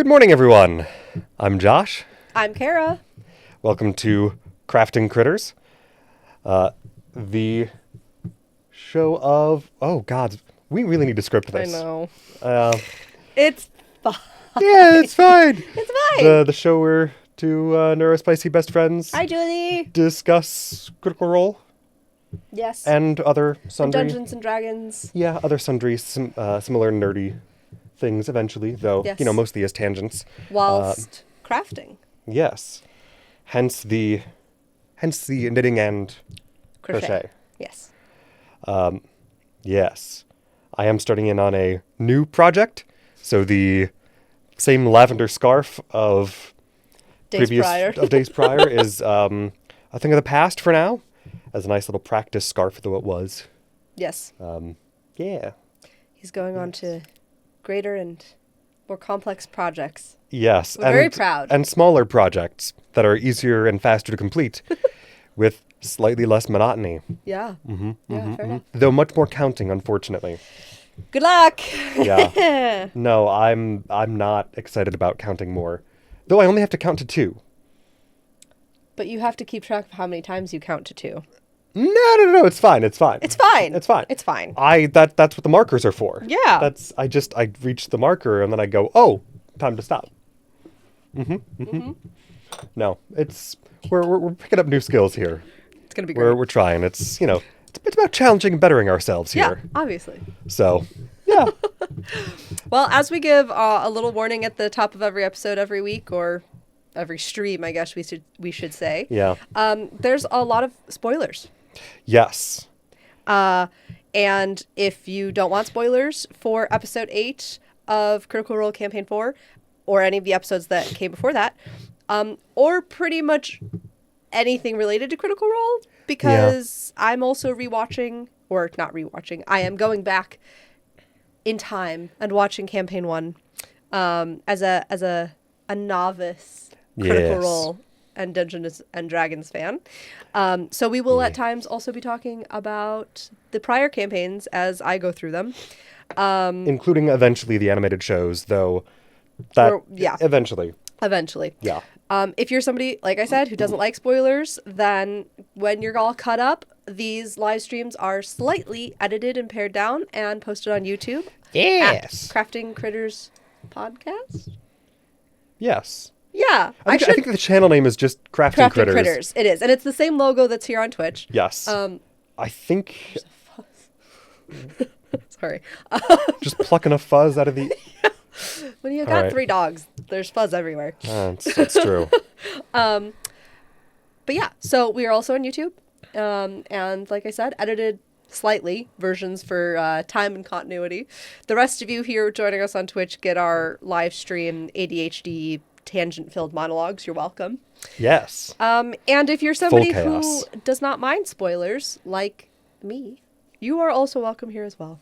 Good morning, everyone. I'm Josh. I'm Kara. Welcome to Crafting Critters, the show of... Oh, God, we really need to script this. I know. It's fine. Yeah, it's fine. It's fine. The show where two neurospicy best friends Hi, Julie. discuss Critical Role Yes. and other sundry... Dungeons and Dragons. Yeah, other sundry similar nerdy things eventually, though, Yes. mostly as tangents. Whilst crafting. Yes. Hence the knitting and crochet. Yes. Yes. I am starting in on a new project. So the same lavender scarf of Days prior. days prior is a thing of the past for now. As a nice little practice scarf, though it was. Yes. Yeah. He's going on to greater and more complex projects. Yes. We're very proud. And smaller projects that are easier and faster to complete with slightly less monotony. Yeah. Mm-hmm, Yeah, fair enough. Though much more counting, unfortunately. Good luck. Yeah. No, I'm not excited about counting more. Though I only have to count to 2. But you have to keep track of how many times you count to 2. No, it's fine. It's fine. It's fine. That's what the markers are for. Yeah. I reach the marker and then I go, oh, time to stop. No, we're picking up new skills here. It's gonna be great. We're trying. It's it's about challenging and bettering ourselves here. Yeah, obviously. So, yeah. Well, as we give a little warning at the top of every episode every week, or every stream, I guess we should say. Yeah. There's a lot of spoilers. Yes. And if you don't want spoilers for episode 8 of Critical Role Campaign 4, or any of the episodes that came before that, or pretty much anything related to Critical Role, because I'm also rewatching, or not rewatching, I am going back in time and watching Campaign 1 as a novice Critical Role and Dungeons and Dragons fan. So we will at times also be talking about the prior campaigns as I go through them. Including eventually the animated shows, though. Eventually. Yeah. If you're somebody, like I said, who doesn't like spoilers, then when you're all caught up, these live streams are slightly edited and pared down and posted on YouTube. Yes. At Crafting Critters Podcast? Yes. Yeah. I think the channel name is just Crafting Critters. It is. And it's the same logo that's here on Twitch. Yes. I think... Sorry. Just plucking a fuzz out of the... When you got 3 dogs, there's fuzz everywhere. That's true. But yeah, so we are also on YouTube. And like I said, edited slightly versions for time and continuity. The rest of you here joining us on Twitch get our live stream ADHD tangent-filled monologues. You're welcome. Yes. And if you're somebody who does not mind spoilers, like me, you are also welcome here as well.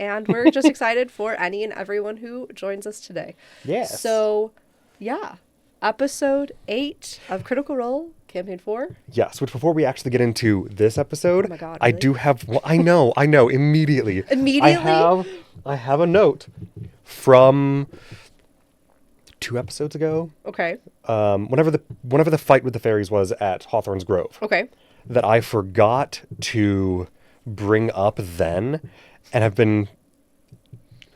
And we're just excited for any and everyone who joins us today. Yes. So, yeah. Episode 8 of Critical Role, Campaign 4. Yes, which before we actually get into this episode, oh my God, really? I do have... Well, I know, immediately. Immediately? I have a note from 2 episodes ago. Okay. Whenever the fight with the fairies was at Hawthorne's Grove. Okay. That I forgot to bring up then, and have been,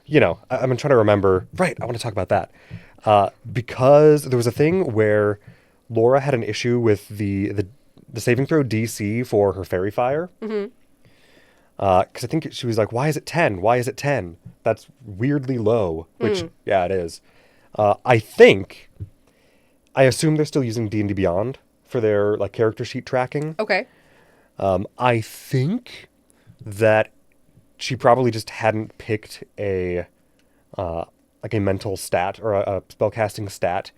I've been trying to remember. Right, I want to talk about that. Because there was a thing where Laura had an issue with the saving throw DC for her fairy fire. Mm-hmm. Because I think she was like, why is it 10? Why is it 10? That's weirdly low, which, yeah, it is. I assume they're still using D&D Beyond for their character sheet tracking. Okay. I think that she probably just hadn't picked a mental stat or a spellcasting stat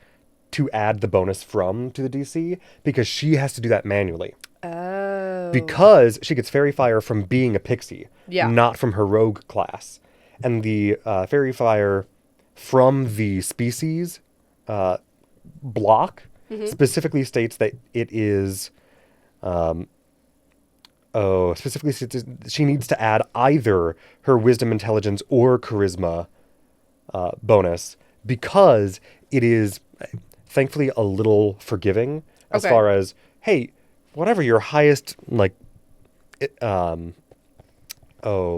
to add the bonus from to the DC, because she has to do that manually. Oh. Because she gets Fairy Fire from being a pixie, yeah, not from her rogue class. And the Fairy Fire from the species block specifically states that it is... specifically she needs to add either her wisdom, intelligence, or charisma bonus because it is thankfully a little forgiving as Okay. far as, hey, whatever your highest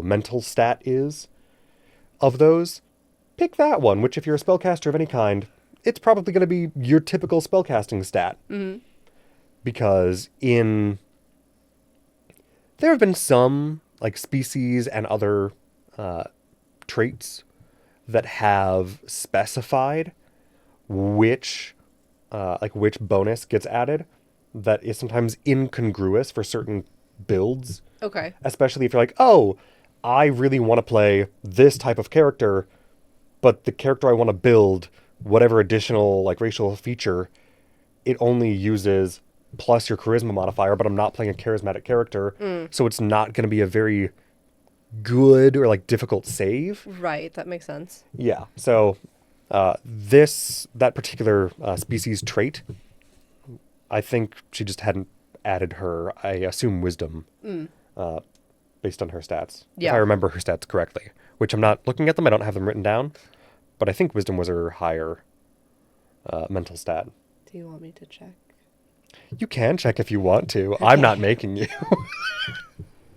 mental stat is of those, pick that one, which if you're a spellcaster of any kind, it's probably going to be your typical spellcasting stat. Mm-hmm. Because there have been some like species and other traits that have specified which which bonus gets added that is sometimes incongruous for certain builds, Okay. especially if you're like, oh, I really want to play this type of character, but the character I want to build, whatever additional like racial feature, it only uses plus your charisma modifier, but I'm not playing a charismatic character, so it's not going to be a very good or like difficult save. Right. That makes sense. Yeah. So that particular species trait, I think she just hadn't added her, I assume, wisdom based on her stats. Yeah. If I remember her stats correctly, which I'm not looking at them. I don't have them written down, but I think wisdom was her higher mental stat. Do you want me to check? You can check if you want to. I'm not making you.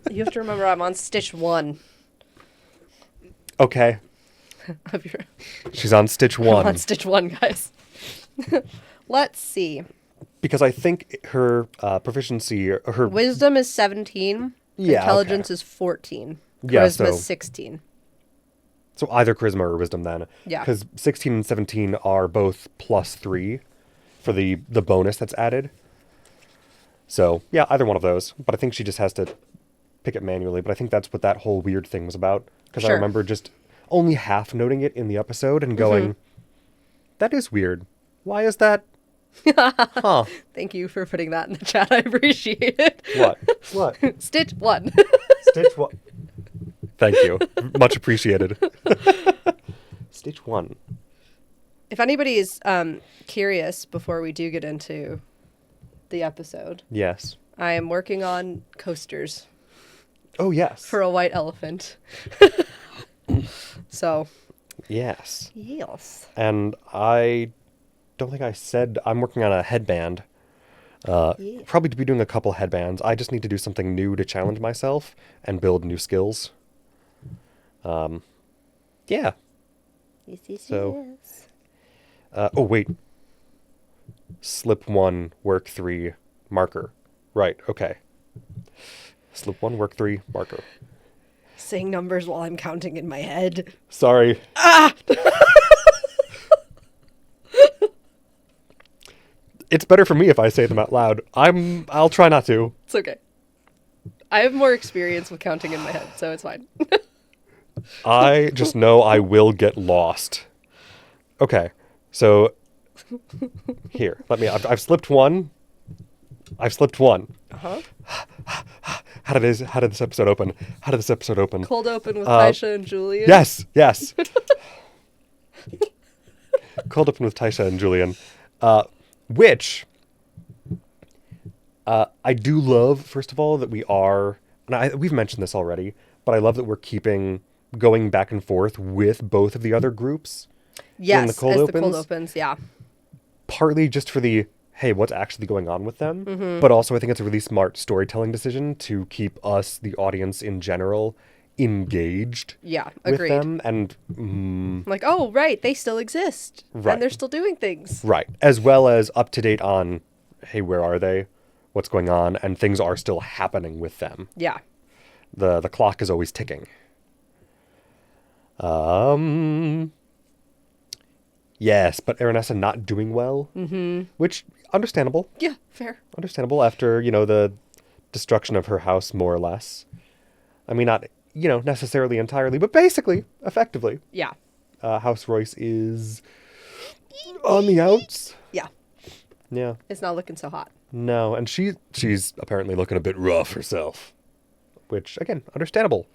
You have to remember I'm on stitch 1 Okay. of your. She's on stitch I'm 1. on stitch 1, guys. Let's see. Because I think her proficiency, or her... Wisdom is 17. Yeah, Intelligence okay. is 14. Yeah, Charisma so- is 16. So either charisma or wisdom then. Yeah. Because 16 and 17 are both +3 for the bonus that's added. So, yeah, either one of those. But I think she just has to pick it manually. But I think that's what that whole weird thing was about. Because I Sure. remember just only half noting it in the episode and going, that is weird. Why is that? Huh. Thank you for putting that in the chat. I appreciate it. What? Stitch 1. Stitch 1. Thank you. Much appreciated. Stitch 1. If anybody is curious before we do get into the episode, Yes. I am working on coasters Oh, yes. for a white elephant. So, Yes. yes. And I don't think I said I'm working on a headband. Yeah. Probably to be doing a couple headbands. I just need to do something new to challenge myself and build new skills. Yeah. Yes, So- yes. Oh, wait. Slip 1, work 3, marker. Right, okay. Slip 1, work 3, marker. Saying numbers while I'm counting in my head. Sorry. It's better for me if I say them out loud. I'll try not to. It's okay. I have more experience with counting in my head, so it's fine. I just know I will get lost. Okay, so here, I've slipped 1. I've slipped 1. Uh-huh. How did this episode open? How did this episode open? Cold open with Taisha and Julian. Yes. Cold open with Taisha and Julian. Which I do love, first of all, that we are, and we've mentioned this already, but I love that we're going back and forth with both of the other groups. Yes, in the cold as opens. the cold opens, yeah. Partly just for the, hey, what's actually going on with them? But also I think it's a really smart storytelling decision to keep us, the audience in general, engaged Yeah, with agreed. them. And Like, oh, right, they still exist. Right. And they're still doing things. right, as well as up to date on, hey, where are they? What's going on? And things are still happening with them. Yeah. The clock is always ticking. Yes, but Aranessa not doing well, which understandable. Yeah, fair. Understandable after the destruction of her house, more or less. I mean, not necessarily entirely, but basically, effectively, Yeah. House Royce is on the outs. Yeah. Yeah, It's not looking so hot. no, and she's apparently looking a bit rough herself, which again, understandable.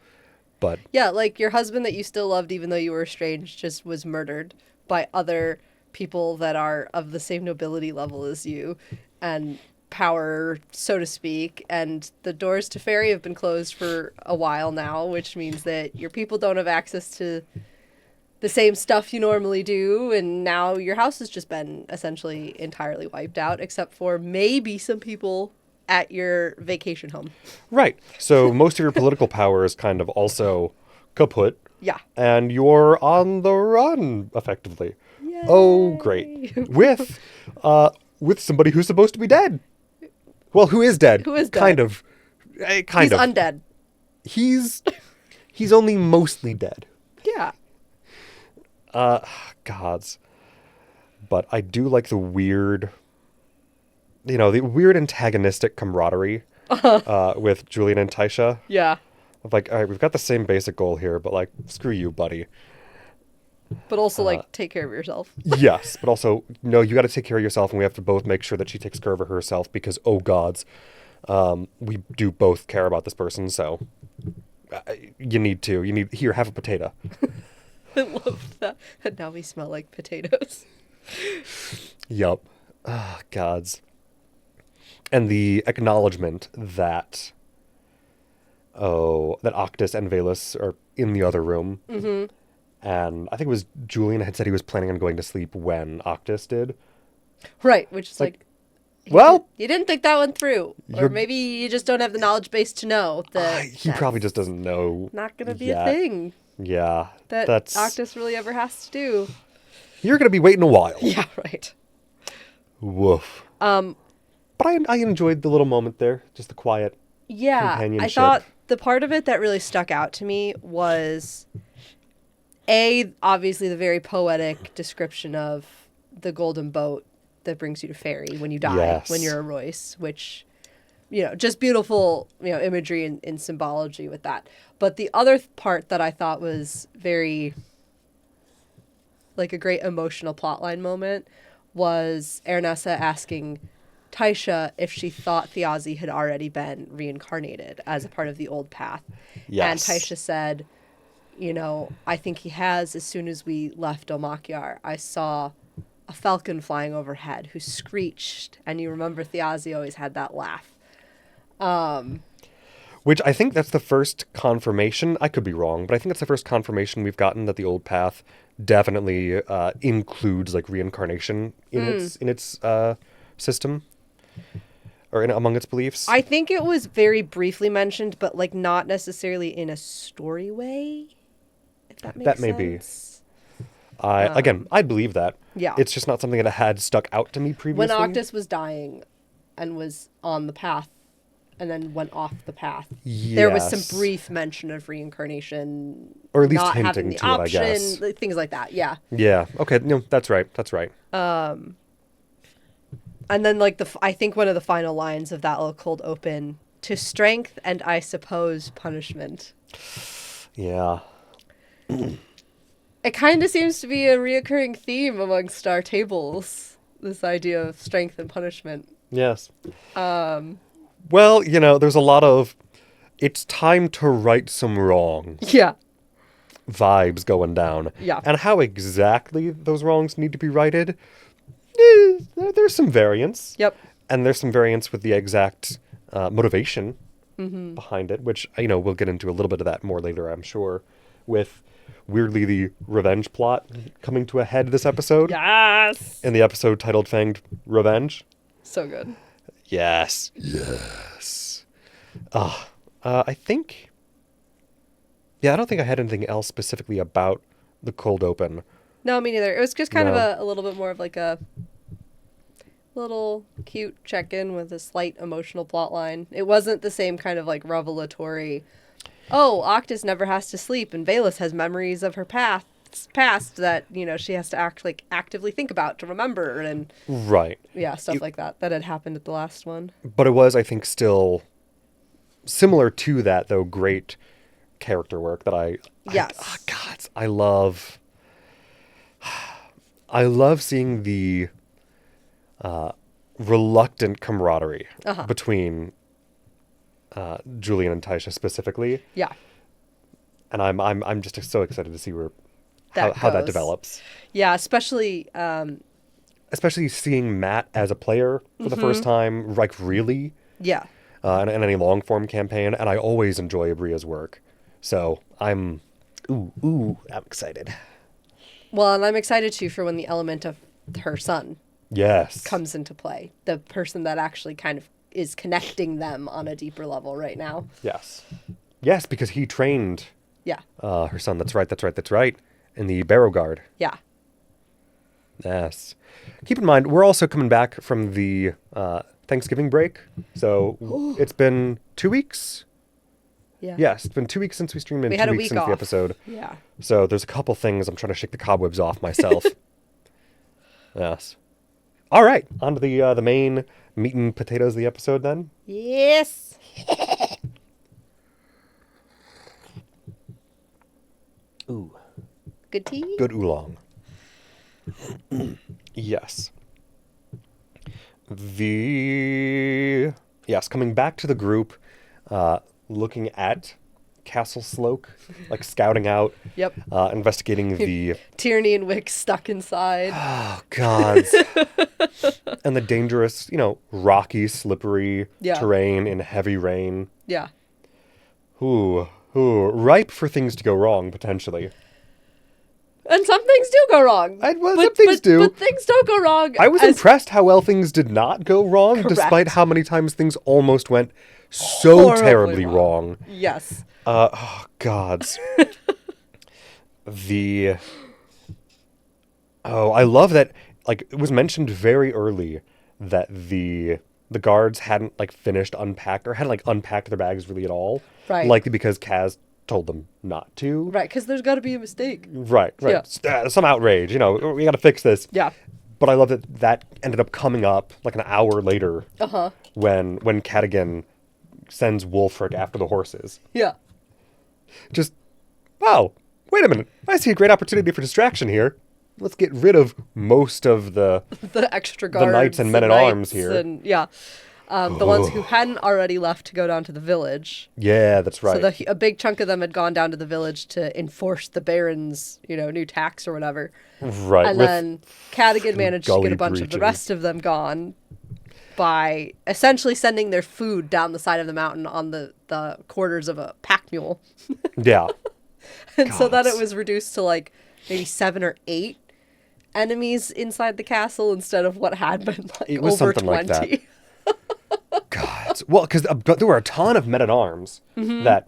But Yeah, like your husband that you still loved even though you were estranged just was murdered by other people that are of the same nobility level as you and power, so to speak. And the doors to Fairy have been closed for a while now, which means that your people don't have access to the same stuff you normally do, and now your house has just been essentially entirely wiped out, except for maybe some people at your vacation home. Right. So most of your political power is kind of also kaput, Yeah. and you're on the run, effectively. Yay. Oh, great. With somebody who's supposed to be dead. Well, who is dead? Who is dead? Kind of. Kind He's of. undead. He's only mostly dead. Yeah. Gods. But I do like the weird, the weird antagonistic camaraderie with Julian and Taisha. Yeah. Of like, all right, we've got the same basic goal here, but like, screw you, buddy. But also, like, take care of yourself. Yes, but also, no, you got to take care of yourself, and we have to both make sure that she takes care of herself because, oh gods, we do both care about this person, so you need to. Here, have a potato. I love that. And now we smell like potatoes. Yup. Ah, gods. And the acknowledgement that, that Octus and Valus are in the other room. Mm-hmm. And I think it was Julian had said he was planning on going to sleep when Octus did. Right, which is like well, you didn't think that one through. Or maybe you just don't have the knowledge base to know that he probably just doesn't know. Not going to be a thing. Yeah. That's Octus really ever has to do. You're going to be waiting a while. Yeah, right. Woof. But I enjoyed the little moment there, just the quiet companionship. I thought the part of it that really stuck out to me was obviously the very poetic description of the golden boat that brings you to Fairy when you die, when you're a Royce, which, just beautiful, imagery and symbology with that. But the other part that I thought was very, like, a great emotional plotline moment was Ernessa asking Taisha if she thought Thiazi had already been reincarnated as a part of the old path. Yes. And Taisha said, I think he has. As soon as we left Omakyar, I saw a falcon flying overhead who screeched. And you remember Thiazi always had that laugh. Which I think that's the first confirmation. I could be wrong, but I think that's the first confirmation we've gotten that the old path definitely includes like reincarnation in its system or among its beliefs. I think it was very briefly mentioned, but like not necessarily in a story way. If that makes sense. That may be. Again, I believe that. Yeah. It's just not something that had stuck out to me previously. When Octus was dying and was on the path and then went off the path, there was some brief mention of reincarnation. Or at least not hinting having the to option, it, I guess. Things like that, yeah. Yeah, okay, no, that's right. And then, like, I think one of the final lines of that little cold open, to strength and, I suppose, punishment. Yeah. It kind of seems to be a reoccurring theme amongst our tables, this idea of strength and punishment. Yes. Well, there's a lot of, it's time to right some wrongs. Yeah. Vibes going down. Yeah. And how exactly those wrongs need to be righted, there's some variance. Yep. And there's some variance with the exact motivation behind it, which, we'll get into a little bit of that more later, I'm sure, with weirdly the revenge plot coming to a head this episode. Yes! In the episode titled Fanged Revenge. So good. Yes. I think... Yeah, I don't think I had anything else specifically about the cold open. No, me neither. It was just kind of a little bit more of like a little cute check-in with a slight emotional plot line. It wasn't the same kind of like revelatory, Octus never has to sleep and Valus has memories of her past that, she has to actively think about to remember and right. Yeah, stuff like that had happened at the last one. But it was, I think, still similar to that, though, great character work that I love. I love seeing the reluctant camaraderie between Julian and Taisha specifically. Yeah. And I'm just so excited to see how that develops. Yeah, especially seeing Matt as a player for the first time, like really. Yeah. In any long form campaign, and I always enjoy Abria's work. So I'm excited. Well, and I'm excited too for when the element of her son Yes. comes into play. The person that actually kind of is connecting them on a deeper level right now. Yes. Yes, because he trained Yeah. her son. That's right. In the Barrow Guard. Yeah. Yes. Keep in mind, we're also coming back from the Thanksgiving break. So it's been 2 weeks? Yeah. Yes, it's been 2 weeks since we streamed and We 2 had a weeks week since off. the episode. Yeah. So there's a couple things I'm trying to shake the cobwebs off myself. Yes. All right, on to the main meat and potatoes of the episode then. Yes. Ooh. Good tea? Good oolong. Yes. Yes, coming back to the group, looking at Castle Sloke, like scouting out, Yep. investigating the... Tierney and Wick stuck inside. Oh, God. And the dangerous, rocky, slippery Yeah. terrain in heavy rain. Yeah. Ooh, ripe for things to go wrong, potentially. And some things do go wrong. Some things do. But things don't go wrong. I was impressed how well things did not go wrong, Correct. despite how many times things almost went so Horribly terribly wrong. Yes. Oh, gods. I love that, it was mentioned very early that the guards hadn't, finished unpacked, or hadn't, unpacked their bags really at all. Right. Likely because Kaz told them not to. Right, because there's got to be a mistake. Right. Yeah. Some outrage, we got to fix this. Yeah. But I love that ended up coming up, an hour later. Uh-huh. When Cadigan sends Wulfric after the horses. Yeah. Just, wow, wait a minute. I see a great opportunity for distraction here. Let's get rid of most of the extra guards. The knights and men-at-arms here. And, yeah. The ones who hadn't already left to go down to the village. Yeah, that's right. So a big chunk of them had gone down to the village to enforce the Baron's, new tax or whatever. Right. And then Cadigan managed to get a bunch of the rest of them gone by essentially sending their food down the side of the mountain on the quarters of a pack mule. Yeah. And so that it was reduced to maybe 7 or 8 enemies inside the castle instead of what had been It was over something 20. like that. God. Well, because there were a ton of men-at-arms that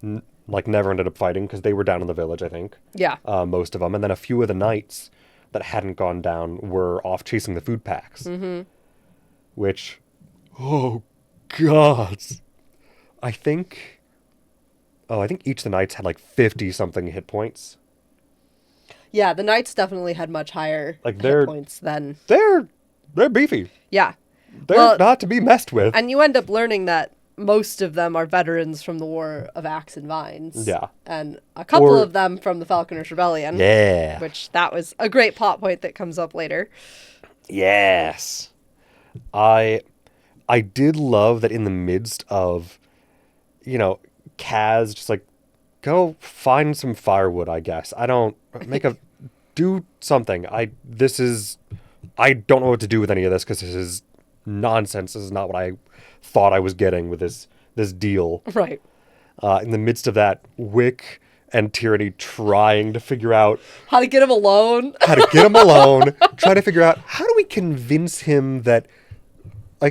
never ended up fighting because they were down in the village, I think. Yeah. Most of them. And then a few of the knights that hadn't gone down were off chasing the food packs. Mm-hmm. Which, oh, God. I think each of the knights had 50-something hit points. Yeah, the knights definitely had much higher hit points than... They're beefy. Yeah. They're not to be messed with. And you end up learning that most of them are veterans from the War of Axe and Vines. Yeah. And a couple of them from the Falconers' Rebellion. Yeah. Which that was a great plot point that comes up later. Yes. I did love that in the midst of, Kaz just go find some firewood, I guess. Do something. I don't know what to do with any of this because this is nonsense. This is not what I thought I was getting with this deal. Right. In the midst of that, Wick and Tyranny trying to figure out how to get him alone. Trying to figure out how do we convince him that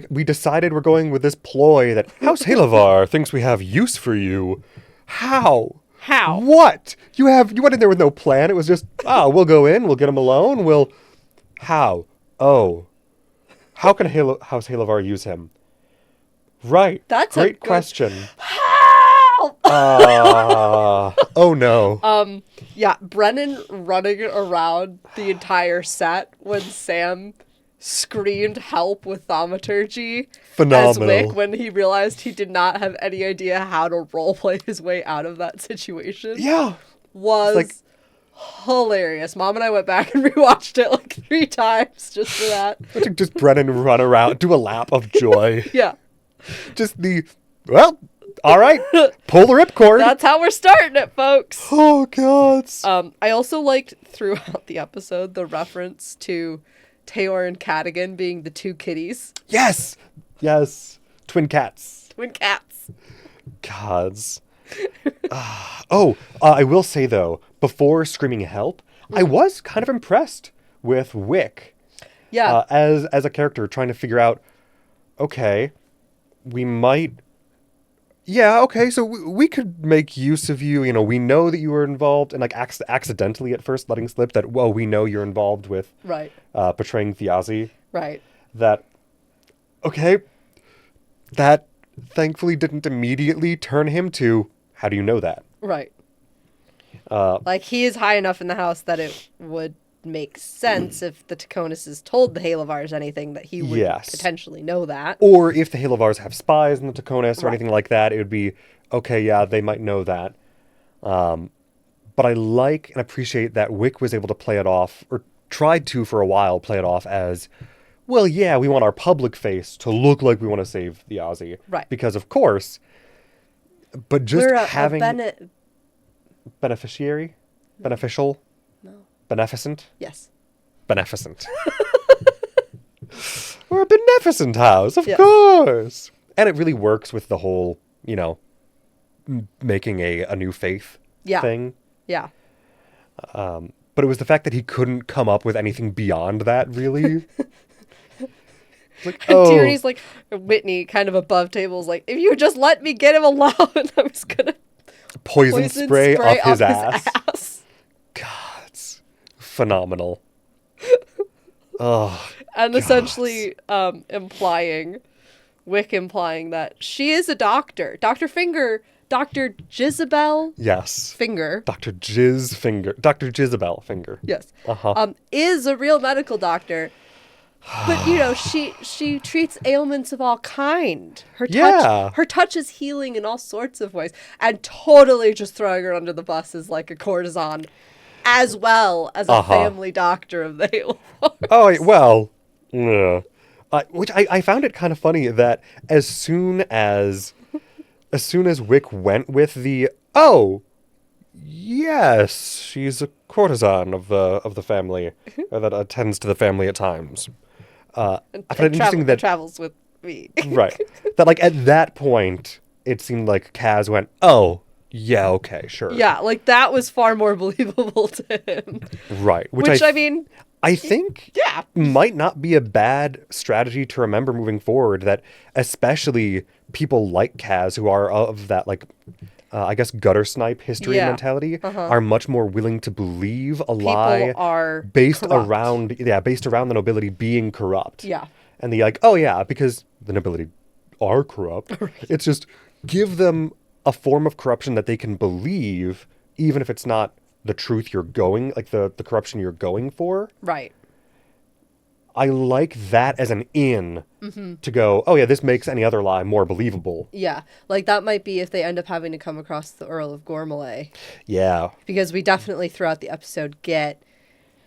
we decided we're going with this ploy that House Halavar thinks we have use for you. How? What? You went in there with no plan. It was just, we'll go in, we'll get him alone, how? Oh. How can House Halavar use him? Right. That's great question. Help! Oh no. Yeah, Brennan running around the entire set when Sam screamed help with thaumaturgy. Phenomenal. As Wick when he realized he did not have any idea how to roleplay his way out of that situation. Yeah. Was hilarious. Mom and I went back and rewatched it 3 times just for that. Just Brennan run around, do a lap of joy. Yeah. Just all right, pull the ripcord. That's how we're starting it, folks. Oh, God. I also liked throughout the episode the reference to Tayor and Cadigan being the 2 kitties. Yes. Twin cats. Gods. I will say, though, before screaming help, I was kind of impressed with Wick Yeah. as a character, trying to figure out, okay, we might. Yeah, okay, so we could make use of you. You know, we know that you were involved, and like accidentally at first letting slip that, well, we know you're involved with Right. portraying Thiazi. Right. That, okay, that thankfully didn't immediately turn him to, how do you know that? Right. Like, he is high enough in the house that it would make sense if the Taconis told the Halovars anything that he would Yes. potentially know that. Or if the Halovars have spies in the Taconis or Right. anything like that, it would be, okay, yeah, they might know that. But I like and appreciate that Wick was able to play it off, or tried to for a while play it off as, well, yeah, we want our public face to look like we want to save the Aussie. Right. Because, of course, but just We're having... Beneficiary? Beneficial? No. Beneficent? Yes. Beneficent. We're a beneficent house, of Yes. course. And it really works with the whole, you know, making a new faith Yeah. thing. Yeah. But it was the fact that he couldn't come up with anything beyond that, really. Like, And Tierney's like, Whitney, kind of above table, is like, if you just let me get him alone, I was going to poison spray up his ass. God, it's phenomenal. Oh, And God. essentially Wick implying that she is a doctor. Dr. Finger, Dr. Jezebel Yes. Finger. Dr. Jezebel Finger. Yes. Uh-huh. Is a real medical doctor. But you know, she treats ailments of all kind. Yeah. Her touch is healing in all sorts of ways, and totally just throwing her under the bus is like a courtesan, as well as a family doctor of the Halo Force. Oh, well, yeah. Which I found it kind of funny that as soon as Wick went with the, oh, yes, she's a courtesan of the family, or that attends to the family at times. I found it interesting that travels with me. right, that like at that point it seemed like Kaz went, oh, yeah, okay, sure, Yeah, like that was far more believable to him. right, Which I mean, I think yeah. might not be a bad strategy to remember moving forward, that especially people like Kaz, who are of that, like, I guess, gutter snipe history Yeah. mentality, are much more willing to believe a lie are based corrupt. around the nobility being corrupt. Yeah. And the like, oh yeah, because the nobility are corrupt. It's just give them a form of corruption that they can believe, even if it's not the truth you're going, like the corruption you're going for. Right. I like that as an in to go, oh yeah, this makes any other lie more believable. Yeah. Like that might be if they end up having to come across the Earl of Gormalay. Yeah. Because we definitely throughout the episode get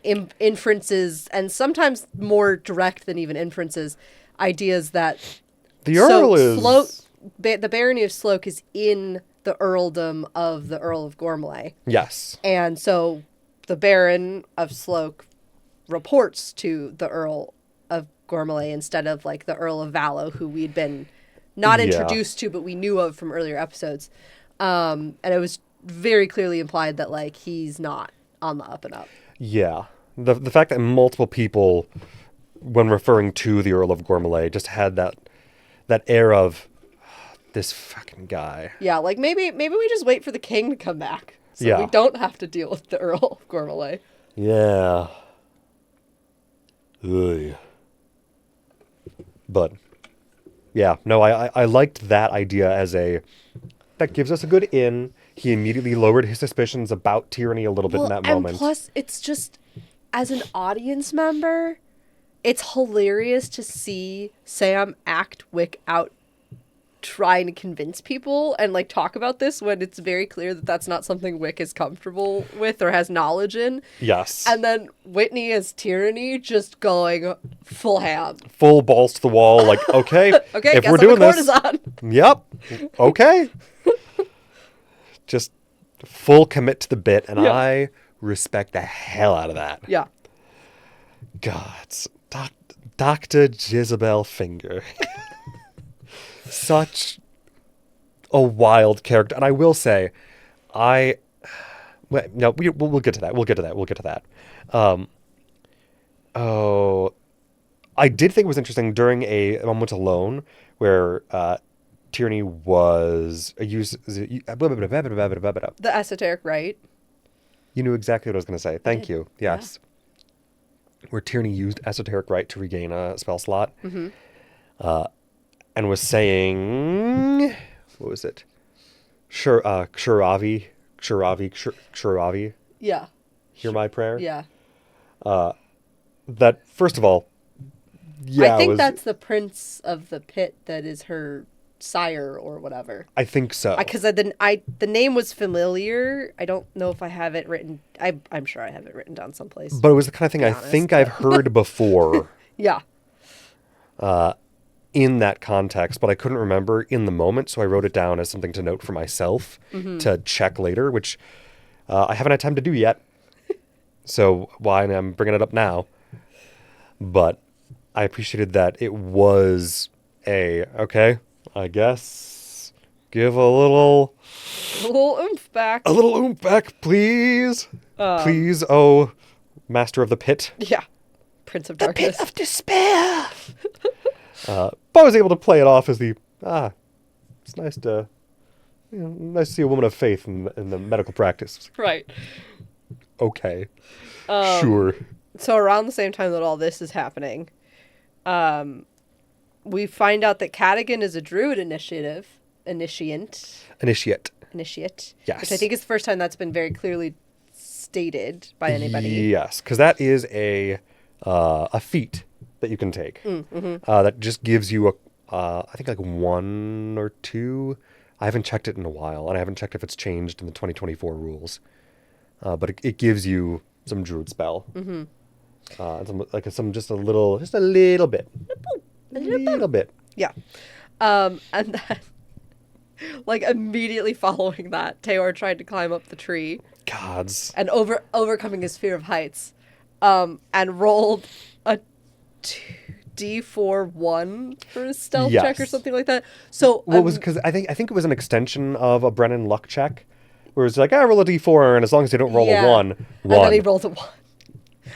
inferences, and sometimes more direct than even inferences, ideas that The Earl is... the barony of Sloke is in the earldom of the Earl of Gormalay. Yes. And so the Baron of Sloke reports to the Earl of Gormalay instead of like the Earl of Vallow, who we'd been not Yeah. introduced to, but we knew of from earlier episodes. And it was very clearly implied that like he's not on the up and up. Yeah. The fact that multiple people, when referring to the Earl of Gormalay, just had that air of, this fucking guy. Yeah, like maybe we just wait for the king to come back, so Yeah. we don't have to deal with the Earl of Gormalay. Yeah. Ugh. But, yeah, no, I liked that idea as that gives us a good in. He immediately lowered his suspicions about tyranny a little bit in that moment. And plus, it's just, as an audience member, it's hilarious to see Sam act Wick out trying to convince people and like talk about this when it's very clear that that's not something Wick is comfortable with or has knowledge in. Yes. And then Whitney as tyranny just going full ham. Full balls to the wall, like, okay, Okay, if guess we're I'm doing a this, courtesan. yep, okay. Just full commit to the bit, and Yeah. I respect the hell out of that. Yeah. God, Dr. Jezebel Finger. Such a wild character. And I will say, No, we'll get to that. We'll get to that. We'll get to that. Um, oh, I did think it was interesting during a moment alone where Tierney was used. You The esoteric rite. knew exactly what I was going to say. Thank did. you. Yes. Where Tierney used esoteric rite to regain a spell slot, and was saying, what was it? Sure, Shuravi, Yeah. hear my prayer. Yeah. That first of all, yeah, I think was, that's the prince of the pit that is her sire or whatever. I think so. Because the name was familiar. I don't know if I have it written. I'm sure I have it written down someplace. But it was the kind of thing I honest, think I've heard before Yeah. in that context, but I couldn't remember in the moment, so I wrote it down as something to note for myself to check later, which I haven't had time to do yet. So why I'm bringing it up now. But I appreciated that it was okay, I guess give a little oomph back. a little oomph back, please. Please, oh master of the pit. Yeah. Prince of Darkness. Pit of despair. But I was able to play it off as it's nice to nice to see a woman of faith in the medical practice. Right. Okay. Sure. So around the same time that all this is happening, we find out that Cadigan is a druid initiate. Initiate. Yes. Which I think is the first time that's been very clearly stated by anybody. Yes, because that is a feat that you can take. That just gives you I think like 1 or 2. I haven't checked it in a while, and I haven't checked if it's changed in the 2024 rules. But it gives you some druid spell. Just a little bit. A little bit. Yeah. And then, like, immediately following that, Teor tried to climb up the tree. Gods. And overcoming his fear of heights. And rolled a 2d4-1 for his stealth check or something like that. So what was because I think it was an extension of a Brennan luck check, where it's like, roll a d4, and as long as you don't roll a 1, And then he rolled a 1.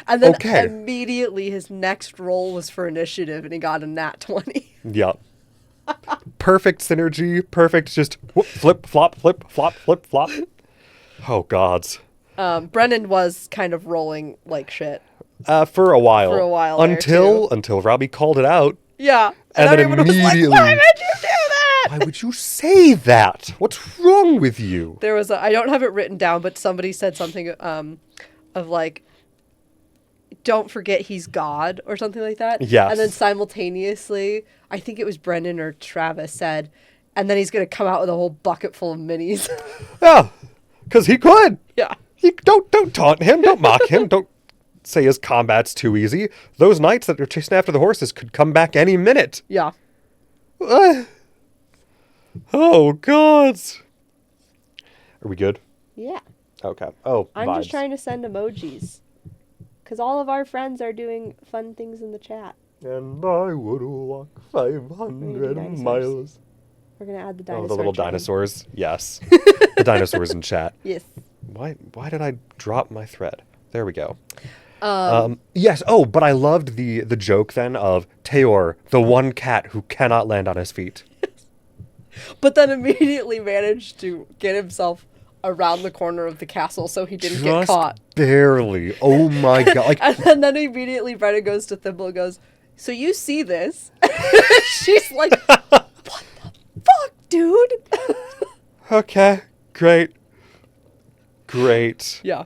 And then Okay. immediately his next roll was for initiative, and he got a nat 20. Yep. Perfect synergy. Perfect. Just whoop, flip, flop, flip, flop, flip, flop. Oh gods. Brennan was kind of rolling like shit. For a while. For a while there, until Robbie called it out. Yeah. And then everyone immediately, was like, why did you do that? Why would you say that? What's wrong with you? There was I don't have it written down, but somebody said something of like, don't forget he's God or something like that. Yes. And then simultaneously, I think it was Brendan or Travis said, and then he's going to come out with a whole bucket full of minis. Yeah, because he could. Yeah. Don't taunt him. Don't mock him. Don't say his combat's too easy. Those knights that are chasing after the horses could come back any minute. Yeah. Oh, gods. Are we good? Yeah. Okay. Oh, I'm vibes. just trying to send emojis. Because all of our friends are doing fun things in the chat. And I would walk 500 miles. We're going to add the dinosaur. Oh, the little chat in. dinosaurs. Yes. The dinosaurs in chat. Yes. Why did I drop my thread? There we go. Yes. Oh, but I loved the joke then of Teor, the one cat who cannot land on his feet. But then immediately managed to get himself around the corner of the castle so he didn't get caught. Barely. Oh my god. Like, and then immediately Brennan goes to Thimble and goes, so you see this? She's like, what the fuck, dude? okay. Great. Yeah.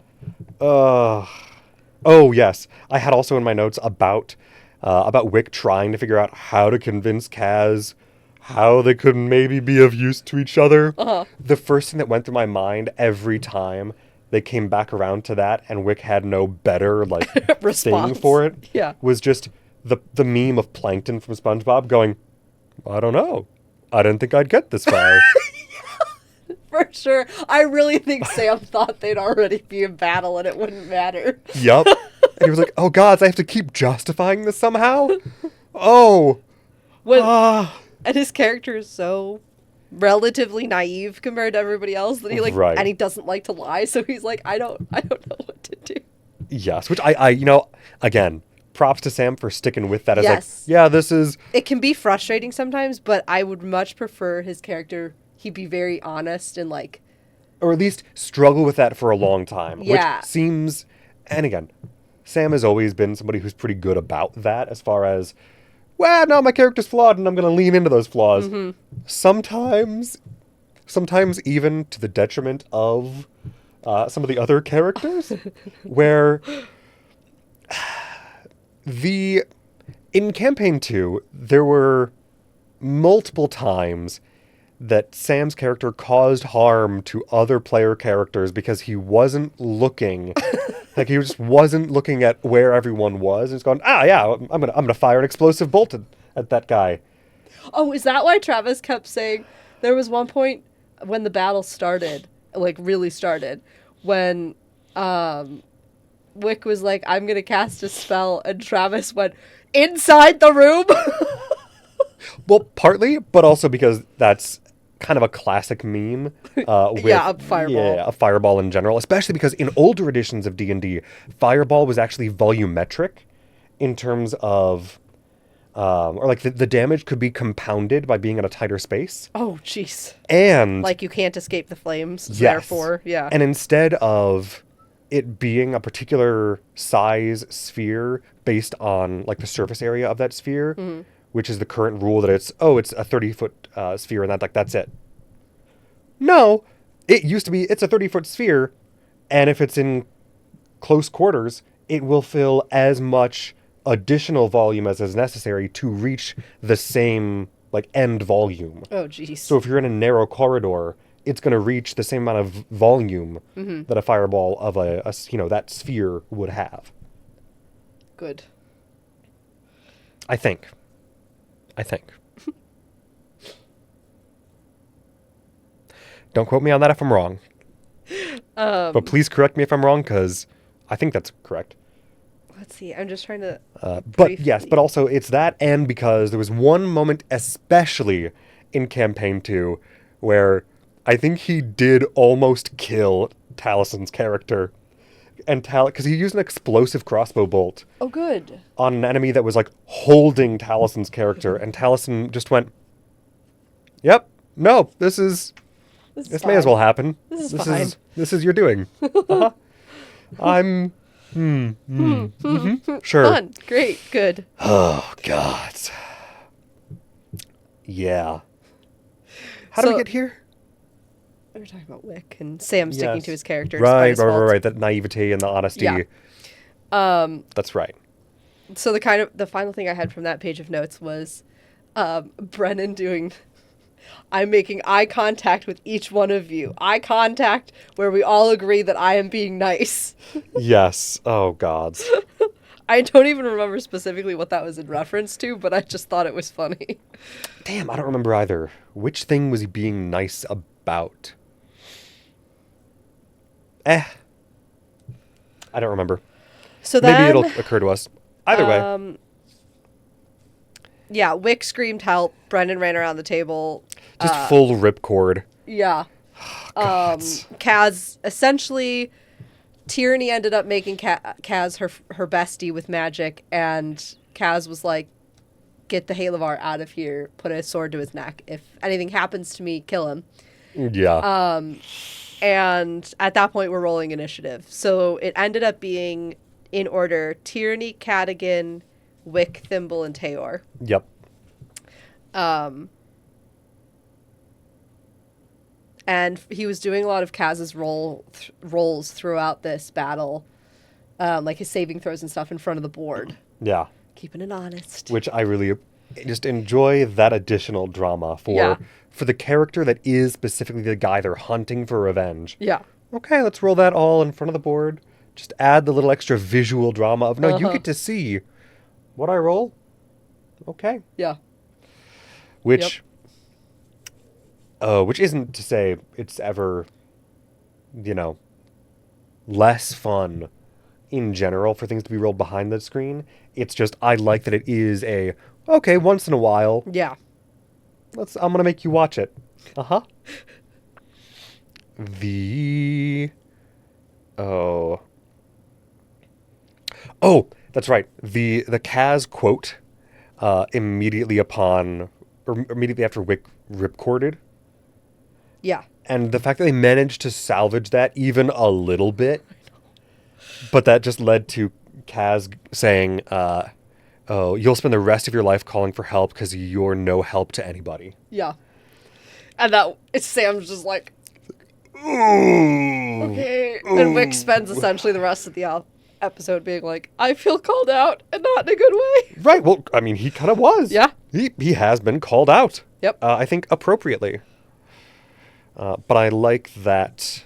Oh yes. I had also in my notes about Wick trying to figure out how to convince Kaz how they could maybe be of use to each other. The first thing that went through my mind every time they came back around to that and Wick had no better thing for it was just the meme of Plankton from SpongeBob going, I don't know. I didn't think I'd get this far. For sure. I really think Sam thought they'd already be in battle and it wouldn't matter. Yup. And he was like, oh gods, I have to keep justifying this somehow? Oh. And his character is so relatively naive compared to everybody else, that he like, Right. and he doesn't like to lie, so he's like, I don't know what to do. Yes, which again, props to Sam for sticking with that as like, Yes. yeah, this is, It can be frustrating sometimes, but I would much prefer his character, he'd be very honest and like, or at least struggle with that for a long time, Yeah. which seems, and again, Sam has always been somebody who's pretty good about that as far as, well, no, my character's flawed and I'm going to lean into those flaws. Sometimes even to the detriment of some of the other characters, where in campaign 2, there were multiple times that Sam's character caused harm to other player characters because he wasn't looking, like he just wasn't looking at where everyone was, and he's going, yeah, I'm gonna fire an explosive bolt at that guy. oh, is that why Travis kept saying, there was one point when the battle started, like really started, when Wick was like, I'm gonna cast a spell, and Travis went, inside the room? Well, partly, but also because that's kind of a classic meme. With, Yeah, a fireball. Yeah, a fireball in general, especially because in older editions of D&D, fireball was actually volumetric in terms of, or like the damage could be compounded by being in a tighter space. Oh, jeez. And Like you can't escape the flames, yes. therefore, yeah. And instead of it being a particular size sphere based on like the surface area of that sphere, which is the current rule that it's a 30-foot sphere and that's it. No, it used to be it's a 30-foot sphere, and if it's in close quarters, it will fill as much additional volume as is necessary to reach the same like end volume. Oh, jeez. So if you're in a narrow corridor, it's going to reach the same amount of volume that a fireball of that sphere would have. Good. I think. Don't quote me on that if I'm wrong. But please correct me if I'm wrong, because I think that's correct. Let's see. I'm just trying to. But yes, but also it's that, and because there was one moment, especially in campaign 2, where I think he did almost kill Talison's character, and because he used an explosive crossbow bolt Oh, good. on an enemy that was like holding Talison's character, and Talison just went, "Yep, no, this may fine. as well happen. This is fine. This is your doing. Uh-huh. I'm sure. Fun. Great. Good. Oh God. Yeah. How did we So- get here? We were talking about Wick and Sam sticking Yes. to his character. Right, despite his faults. right. That naivety and the honesty. Yeah. That's right. So the final thing I had from that page of notes was Brennan doing. I'm making eye contact with each one of you. Eye contact where we all agree that I am being nice. Yes. Oh God. I don't even remember specifically what that was in reference to, but I just thought it was funny. Damn, I don't remember either. Which thing was he being nice about? I don't remember. So then, Maybe it'll occur to us. Either way. Yeah, Wick screamed help. Brendan ran around the table. Just full ripcord. Yeah. God. Kaz, essentially, Tyranny ended up making Kaz her bestie with magic, and Kaz was like, get the Halavar out of here, put a sword to his neck. If anything happens to me, kill him. Yeah. And at that point, we're rolling initiative. So it ended up being, in order, Tyranny, Cadigan, Wick, Thimble, and Taor. Yep. And he was doing a lot of Kaz's rolls throughout this battle, like his saving throws and stuff in front of the board. Yeah. Keeping it honest. Which I really just enjoy that additional drama for the character that is specifically the guy they're hunting for revenge. Yeah. Okay, let's roll that all in front of the board. Just add the little extra visual drama of, no, you get to see what I roll. Okay. Yeah. Which isn't to say it's ever, less fun in general for things to be rolled behind the screen. It's just, I like that it is once in a while, Yeah. I'm going to make you watch it. Uh-huh. The... Oh. Oh, that's right. The Kaz quote immediately upon, or immediately after Wick ripcorded, Yeah. and the fact that they managed to salvage that even a little bit, but that just led to Kaz saying, "Oh, you'll spend the rest of your life calling for help because you're no help to anybody." Yeah. And Sam's just like, Ooh. okay. And Wick spends essentially the rest of the episode being like, I feel called out, and not in a good way. Right. Well, I mean, he kind of was. Yeah. He has been called out. Yep. I think appropriately. But I like that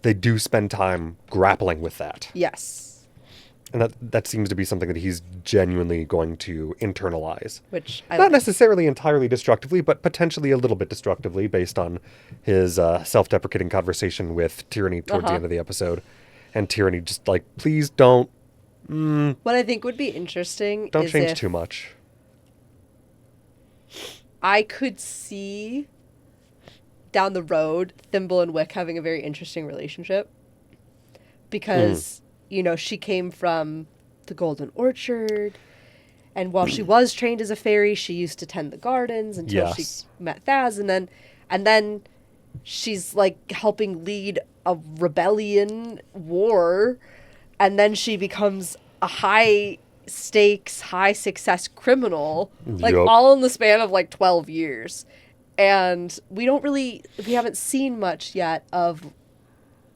they do spend time grappling with that. Yes. And that seems to be something that he's genuinely going to internalize. Which I Not like. necessarily entirely destructively, but potentially a little bit destructively based on his self-deprecating conversation with Tyranny towards the end of the episode. And Tyranny just like, please don't What I think would be interesting don't is change if too much. I could see down the road Thimble and Wick having a very interesting relationship. Because, she came from the Golden Orchard, and while she was trained as a fairy, she used to tend the gardens until she met Thaz, and then she's like helping lead a rebellion war, and then she becomes a high stakes, high success criminal, like all in the span of like 12 years. And we haven't seen much yet of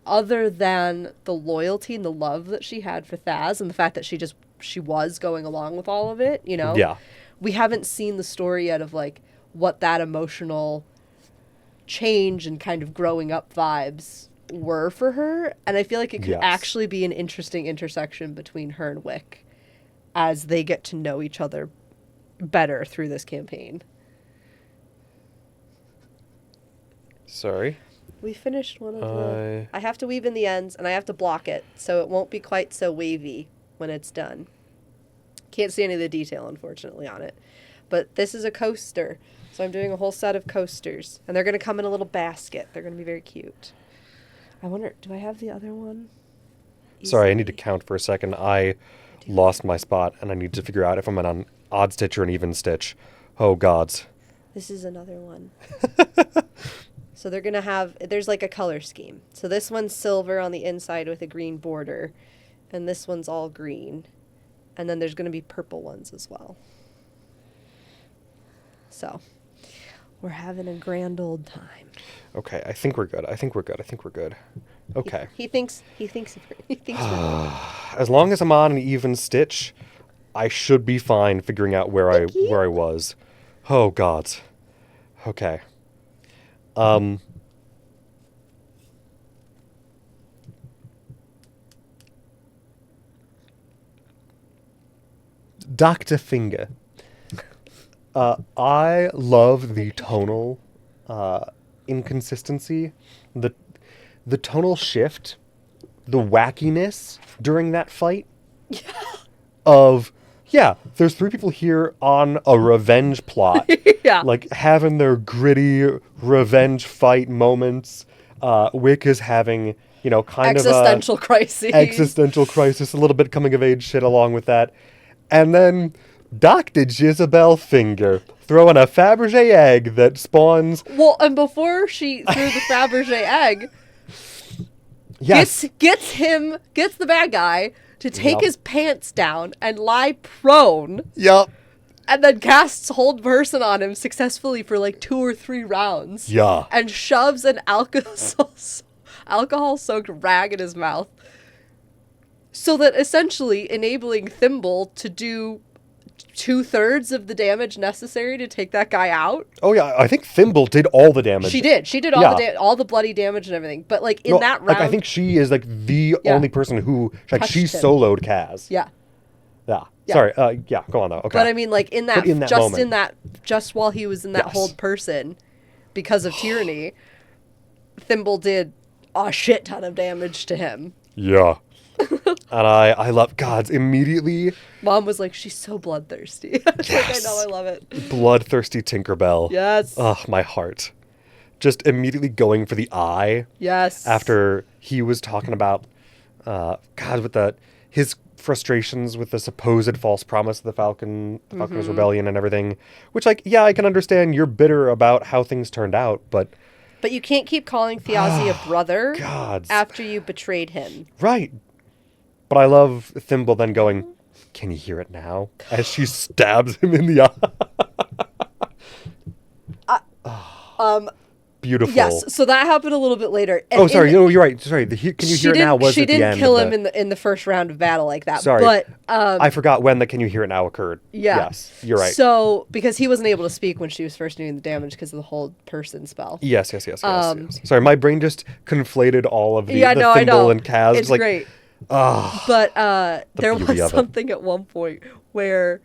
other than the loyalty and the love that she had for Thaz and the fact that she was going along with all of it, Yeah. We haven't seen the story yet of like what that emotional change and kind of growing up vibes were for her. And I feel like it could actually be an interesting intersection between her and Wick as they get to know each other better through this campaign. Sorry. We finished one of the... I have to weave in the ends, and I have to block it, so it won't be quite so wavy when it's done. Can't see any of the detail, unfortunately, on it. But this is a coaster, so I'm doing a whole set of coasters. And they're going to come in a little basket. They're going to be very cute. I wonder, do I have the other one? Sorry, I need to count for a second. I lost my spot, and I need to figure out if I'm an odd stitch or an even stitch. Oh, gods. This is another one. So they're going to have, there's like a color scheme. So this one's silver on the inside with a green border. And this one's all green. And then there's going to be purple ones as well. So we're having a grand old time. Okay, I think we're good. Okay. He thinks we're good. As long as I'm on an even stitch, I should be fine figuring out where I was. Oh, gods. Okay. Dr. Finger. I love the tonal inconsistency, the tonal shift, the wackiness during that fight. There's three people here on a revenge plot. Like having their gritty revenge fight moments. Wick is having, kind existential of existential crisis, a little bit coming of age shit along with that. And then Dr. Jezebel Finger throwing a Fabergé egg that spawns. Well, and before she threw the Fabergé egg, gets the bad guy to take his pants down and lie prone. Yep. And then casts hold person on him successfully for like 2 or 3 rounds. Yeah. And shoves an alcohol-soaked rag in his mouth. So that essentially enabling Thimble to do 2/3 of the damage necessary to take that guy out. Oh yeah, I think Thimble did all the damage. She did all all the bloody damage and everything. But like in that round, I think she is like the only person who she soloed Kaz. Yeah. Sorry. Go on though. Okay. But I mean, like in that moment. just while he was in that hold person, because of tyranny, Thimble did a shit ton of damage to him. Yeah. And I love God's immediately Mom was like, she's so bloodthirsty. I was like, I know, I love it. bloodthirsty Tinkerbell. Yes. Oh, my heart. Just immediately going for the eye Yes. after he was talking about, God, with his frustrations with the supposed false promise of the Falconer's Rebellion and everything. Which, like, yeah, I can understand you're bitter about how things turned out, but But you can't keep calling Thiazi a brother God. after you betrayed him. Right. But I love Thimble then going, can you hear it now? As she stabs him in the eye. Beautiful. Yes, so that happened a little bit later. And Oh, sorry. No, you're right. Sorry. Can you hear it now? Was she at the didn't end kill of him in the first round of battle like that. Sorry. But I forgot when the can you hear it now occurred. yeah. Yes, you're right. So because he wasn't able to speak when she was first doing the damage because of the hold person spell. Yes. Sorry, my brain just conflated all of the I Thimble know. and Kaz. It's great. But there beauty was of it. something at one point where,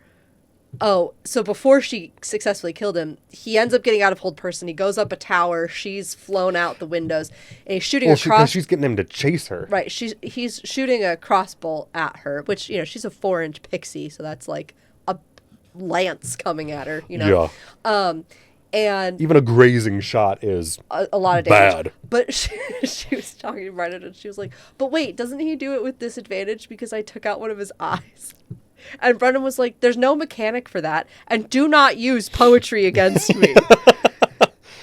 so before she successfully killed him, he ends up getting out of hold person. He goes up a tower. She's flown out the windows, and he's shooting Because she's getting him to chase her. Right, he's shooting a crossbow at her, which she's a 4-inch pixie, so that's like a lance coming at her. Yeah. And Even a grazing shot is a lot of damage. bad. But she was talking to Brennan, and she was like, but wait, doesn't he do it with disadvantage because I took out one of his eyes? And Brennan was like, there's no mechanic for that, and do not use poetry against me.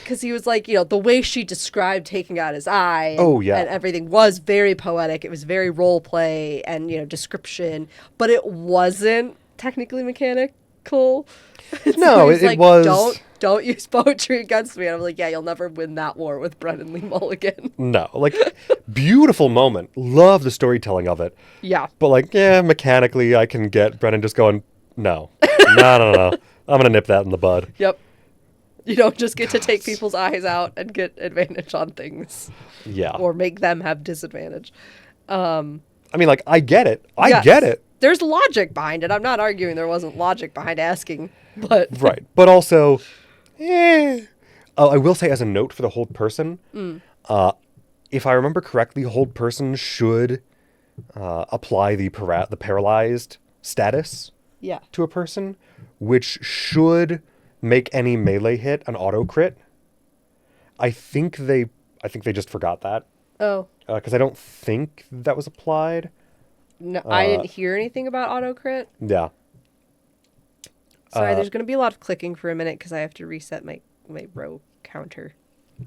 Because he was like, the way she described taking out his eye and everything was very poetic. It was very role play and, description, but it wasn't technically mechanical. No, so it was... Don't use poetry against me. And I'm like, yeah, you'll never win that war with Brennan Lee Mulligan. No, like, beautiful moment. Love the storytelling of it. Yeah. But, like, mechanically, I can get Brennan just going, no. No. I'm going to nip that in the bud. Yep. You don't just get to take people's eyes out and get advantage on things. Yeah. Or make them have disadvantage. I mean, like, I get it. I get it. There's logic behind it. I'm not arguing there wasn't logic behind asking, but... Right. But also, I will say as a note for the hold person, if I remember correctly, hold person should apply the paralyzed status to a person, which should make any melee hit an auto crit. I think they just forgot that. Oh. Because I don't think that was applied. No, I didn't hear anything about auto crit. Yeah. Sorry, there's going to be a lot of clicking for a minute because I have to reset my row counter.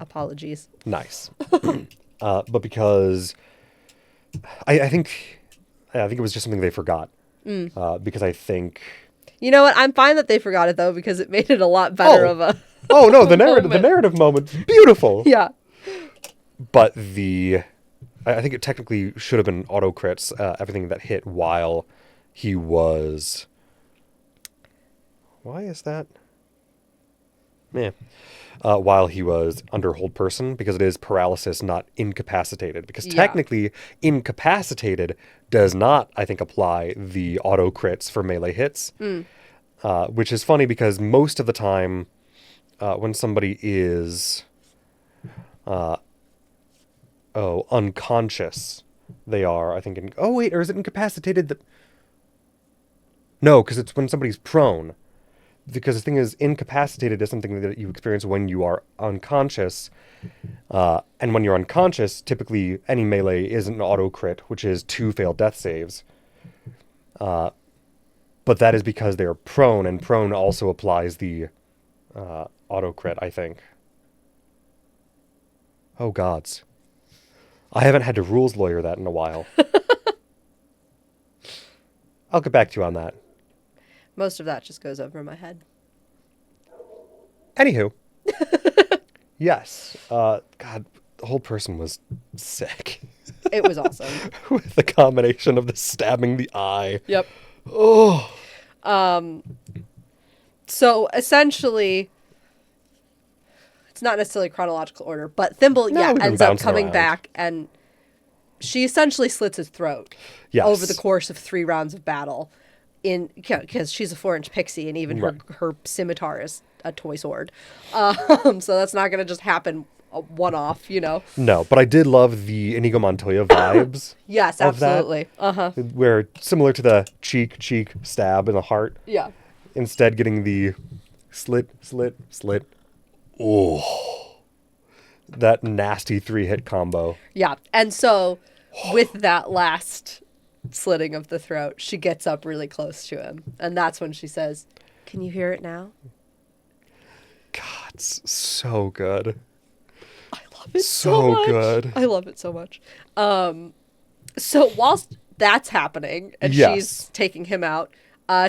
Apologies. Nice. But because I think it was just something they forgot. Because I think... You know what? I'm fine that they forgot it, though, because it made it a lot better of a... Oh, no, the narrative moment's beautiful. Yeah. But I think it technically should have been auto crits, everything that hit while he was... Why is that? While he was under hold person, because it is paralysis, not incapacitated. Because technically, incapacitated does not, I think, apply the auto crits for melee hits. Which is funny because most of the time, when somebody is unconscious, they are, I think, or is it incapacitated? No, because it's when somebody's prone. Because the thing is, incapacitated is something that you experience when you are unconscious. And when you're unconscious, typically any melee isn't an auto crit, which is 2 failed death saves. But that is because they're prone, and prone also applies the auto crit, I think. Oh, gods. I haven't had to rules lawyer that in a while. I'll get back to you on that. Most of that just goes over my head. Anywho. Yes. God, the whole person was sick. It was awesome. With the combination of the stabbing the eye. Yep. Oh. So essentially, it's not necessarily chronological order, but Thimble ends up coming back, and she essentially slits his throat over the course of 3 rounds of battle. Because she's a 4-inch pixie, and even her scimitar is a toy sword. So that's not going to just happen a one-off, you know. No, but I did love the Inigo Montoya vibes. Yes, of that. absolutely. Where similar to the cheek stab in the heart, Yeah. instead getting the slit. Oh, that nasty 3-hit combo. Yeah. And so with that last slitting of the throat, she gets up really close to him. And that's when she says, "Can you hear it now?" God, it's so good. I love it So much. good. I love it so much. So whilst that's happening and Yes. she's taking him out,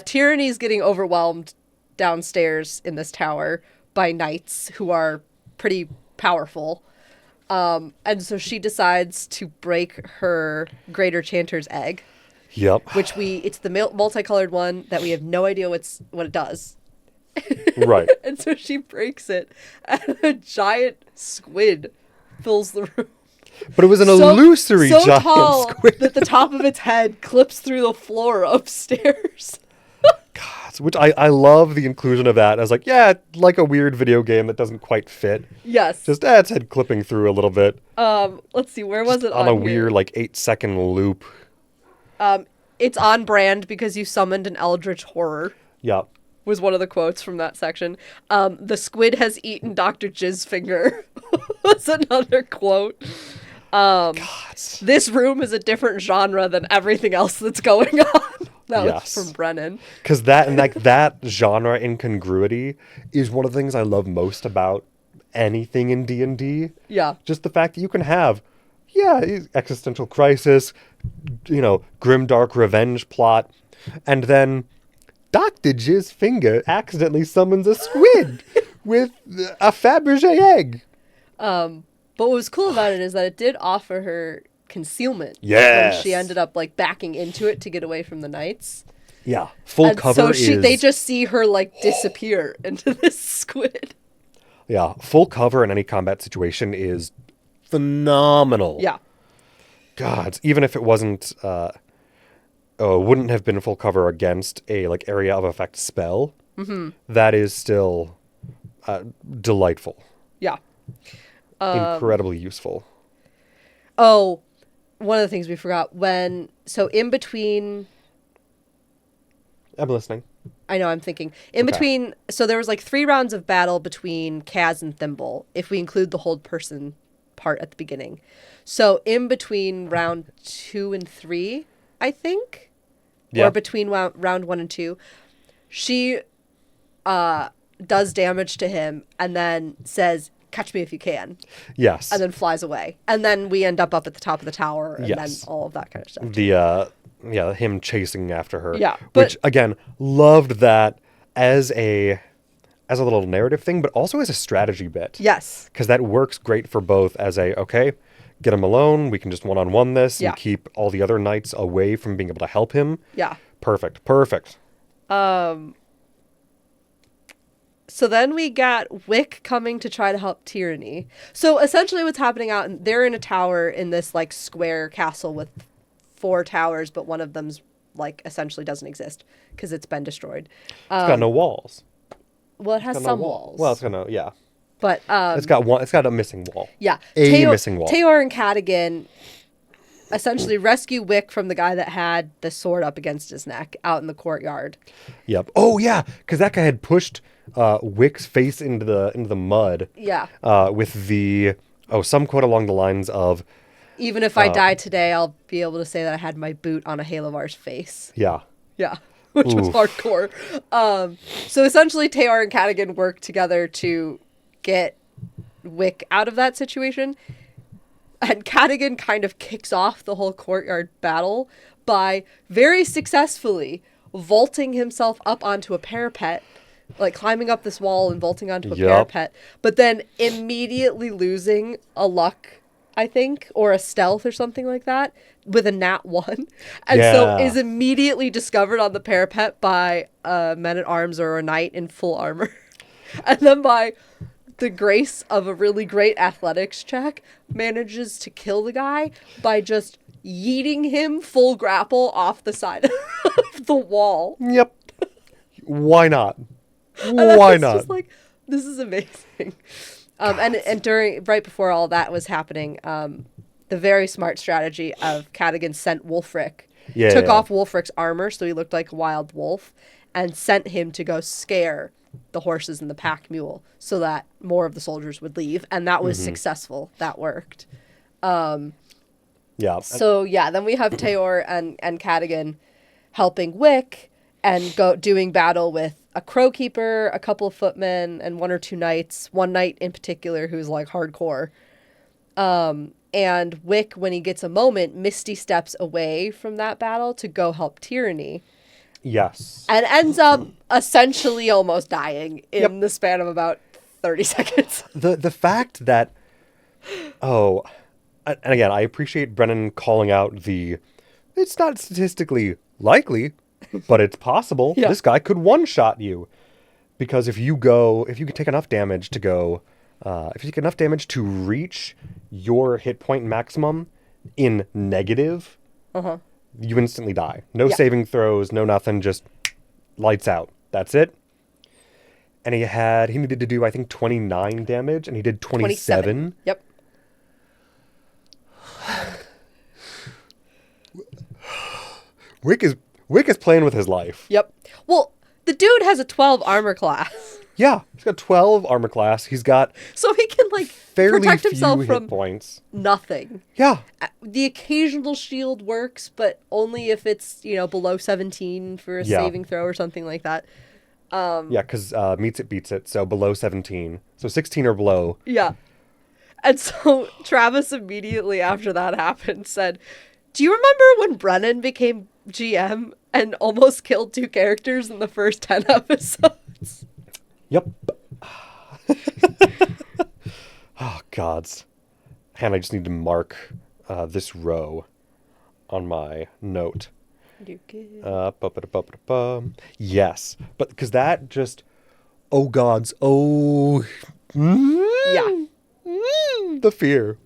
Tyranny's getting overwhelmed downstairs in this tower by knights who are pretty powerful. And so she decides to break her Greater Chanter's egg, Yep. which it's the multicolored one that we have no idea what it does. Right. And so she breaks it, and a giant squid fills the room. But it was an illusory so giant tall squid. that the top of its head clips through the floor upstairs. God, which I love the inclusion of that. I was like, yeah, like a weird video game that doesn't quite fit. Yes. Just its head clipping through a little bit. Let's see, where was it on on a here? weird like 8-second loop. It's on brand because you summoned an eldritch horror. Yep. Was one of the quotes from that section. The squid has eaten Dr. Jizzfinger was another quote. God. This room is a different genre than everything else that's going on. That Yes. was from Brennan. Because that and like that genre incongruity is one of the things I love most about anything in D&D. Yeah. Just the fact that you can have, existential crisis, grimdark revenge plot, and then Dr. Jizzfinger accidentally summons a squid with a Fabergé egg. But what was cool about it is that it did offer her concealment. Yes. When she ended up like backing into it to get away from the knights. Yeah, full And cover so is... they just see her like disappear into this squid. Yeah, full cover in any combat situation is phenomenal. Yeah. God, even if it wasn't, wouldn't have been full cover against a like area of effect spell, that is still delightful. Yeah. Incredibly useful. Oh, one of the things we forgot in between, I'm listening. I know I'm thinking in Okay. between. So there was like 3 rounds of battle between Kaz and Thimble, if we include the hold person part at the beginning. So in between round 2 and 3, I think, Yeah. or between round 1 and 2, she does damage to him and then says, "Catch me if you can," Yes. and then flies away. And then we end up at the top of the tower, and Yes. then all of that kind of stuff. The him chasing after her. Yeah, Which but- again, loved that as a little narrative thing, but also as a strategy bit. Yes. Because that works great for both as get him alone, we can just one-on-one this Yeah. and keep all the other knights away from being able to help him. Yeah. Perfect. So then we got Wick coming to try to help Tyranny. So essentially what's happening they're in a tower in this like square castle with 4 towers, but one of them's like essentially doesn't exist because it's been destroyed. It's got no walls. Well, it has It's got some no walls. Well, it's got no, yeah. But It's got a missing wall. yeah. A missing wall. Tayor and Cadigan essentially rescue Wick from the guy that had the sword up against his neck out in the courtyard. Yep. Oh yeah, because that guy had pushed Wick's face into the mud. Yeah. With some quote along the lines of, Even if I die today, I'll be able to say that I had my boot on a Halavar's face. yeah. Yeah, which was Oof. hardcore. So essentially, Tayor and Cadigan work together to get Wick out of that situation. And Cadigan kind of kicks off the whole courtyard battle by very successfully vaulting himself up onto a parapet, like climbing up this wall and vaulting onto a Yup. parapet, but then immediately losing a luck, I think, or a stealth or something like that, with a nat 1. And so Yeah. is immediately discovered on the parapet by a men-at-arms or a knight in full armor. And then by the grace of a really great athletics check, manages to kill the guy by just yeeting him full grapple off the side of the wall. Yep. Why not? And I Why was not? just like, this is amazing. And during right before all that was happening, the very smart strategy of Cadigan sent Wulfric, took off Wulfric's armor so he looked like a wild wolf, and sent him to go scare the horses and the pack mule so that more of the soldiers would leave, and that was successful. That worked. Yeah. So yeah, then we have Teor and Cadigan helping Wick and doing battle with a crow keeper, a couple of footmen, and one or two knights. One knight in particular who's like hardcore. And Wick, when he gets a moment, misty steps away from that battle to go help Tyranny. Yes. And ends up essentially almost dying in the span of about 30 seconds. The fact that, and again, I appreciate Brennan calling out it's not statistically likely, but it's possible. Yeah. This guy could one-shot you. Because if you could take enough damage to go, if you take enough damage to reach your hit point maximum in negative, you instantly die. No saving throws, no nothing, just lights out. That's it. And he needed to do, I think, 29 damage, and he did 27. Yep. Wick is playing with his life. Yep. Well, the dude has a 12 armor class. Yeah, he's got 12 armor class. He's got so he can like fairly protect few himself hit from points. nothing. Yeah. The occasional shield works, but only if it's, below 17 for a saving throw or something like that. Yeah, because meets it, beats it. So below 17. So 16 or below. Yeah. And so Travis immediately after that happened said, do you remember when Brennan became GM and almost killed 2 characters in the first 10 episodes? Yep. Oh, gods. And I just need to mark this row on my note. Yes. But because that just... Oh, gods. Oh. Yeah. The fear.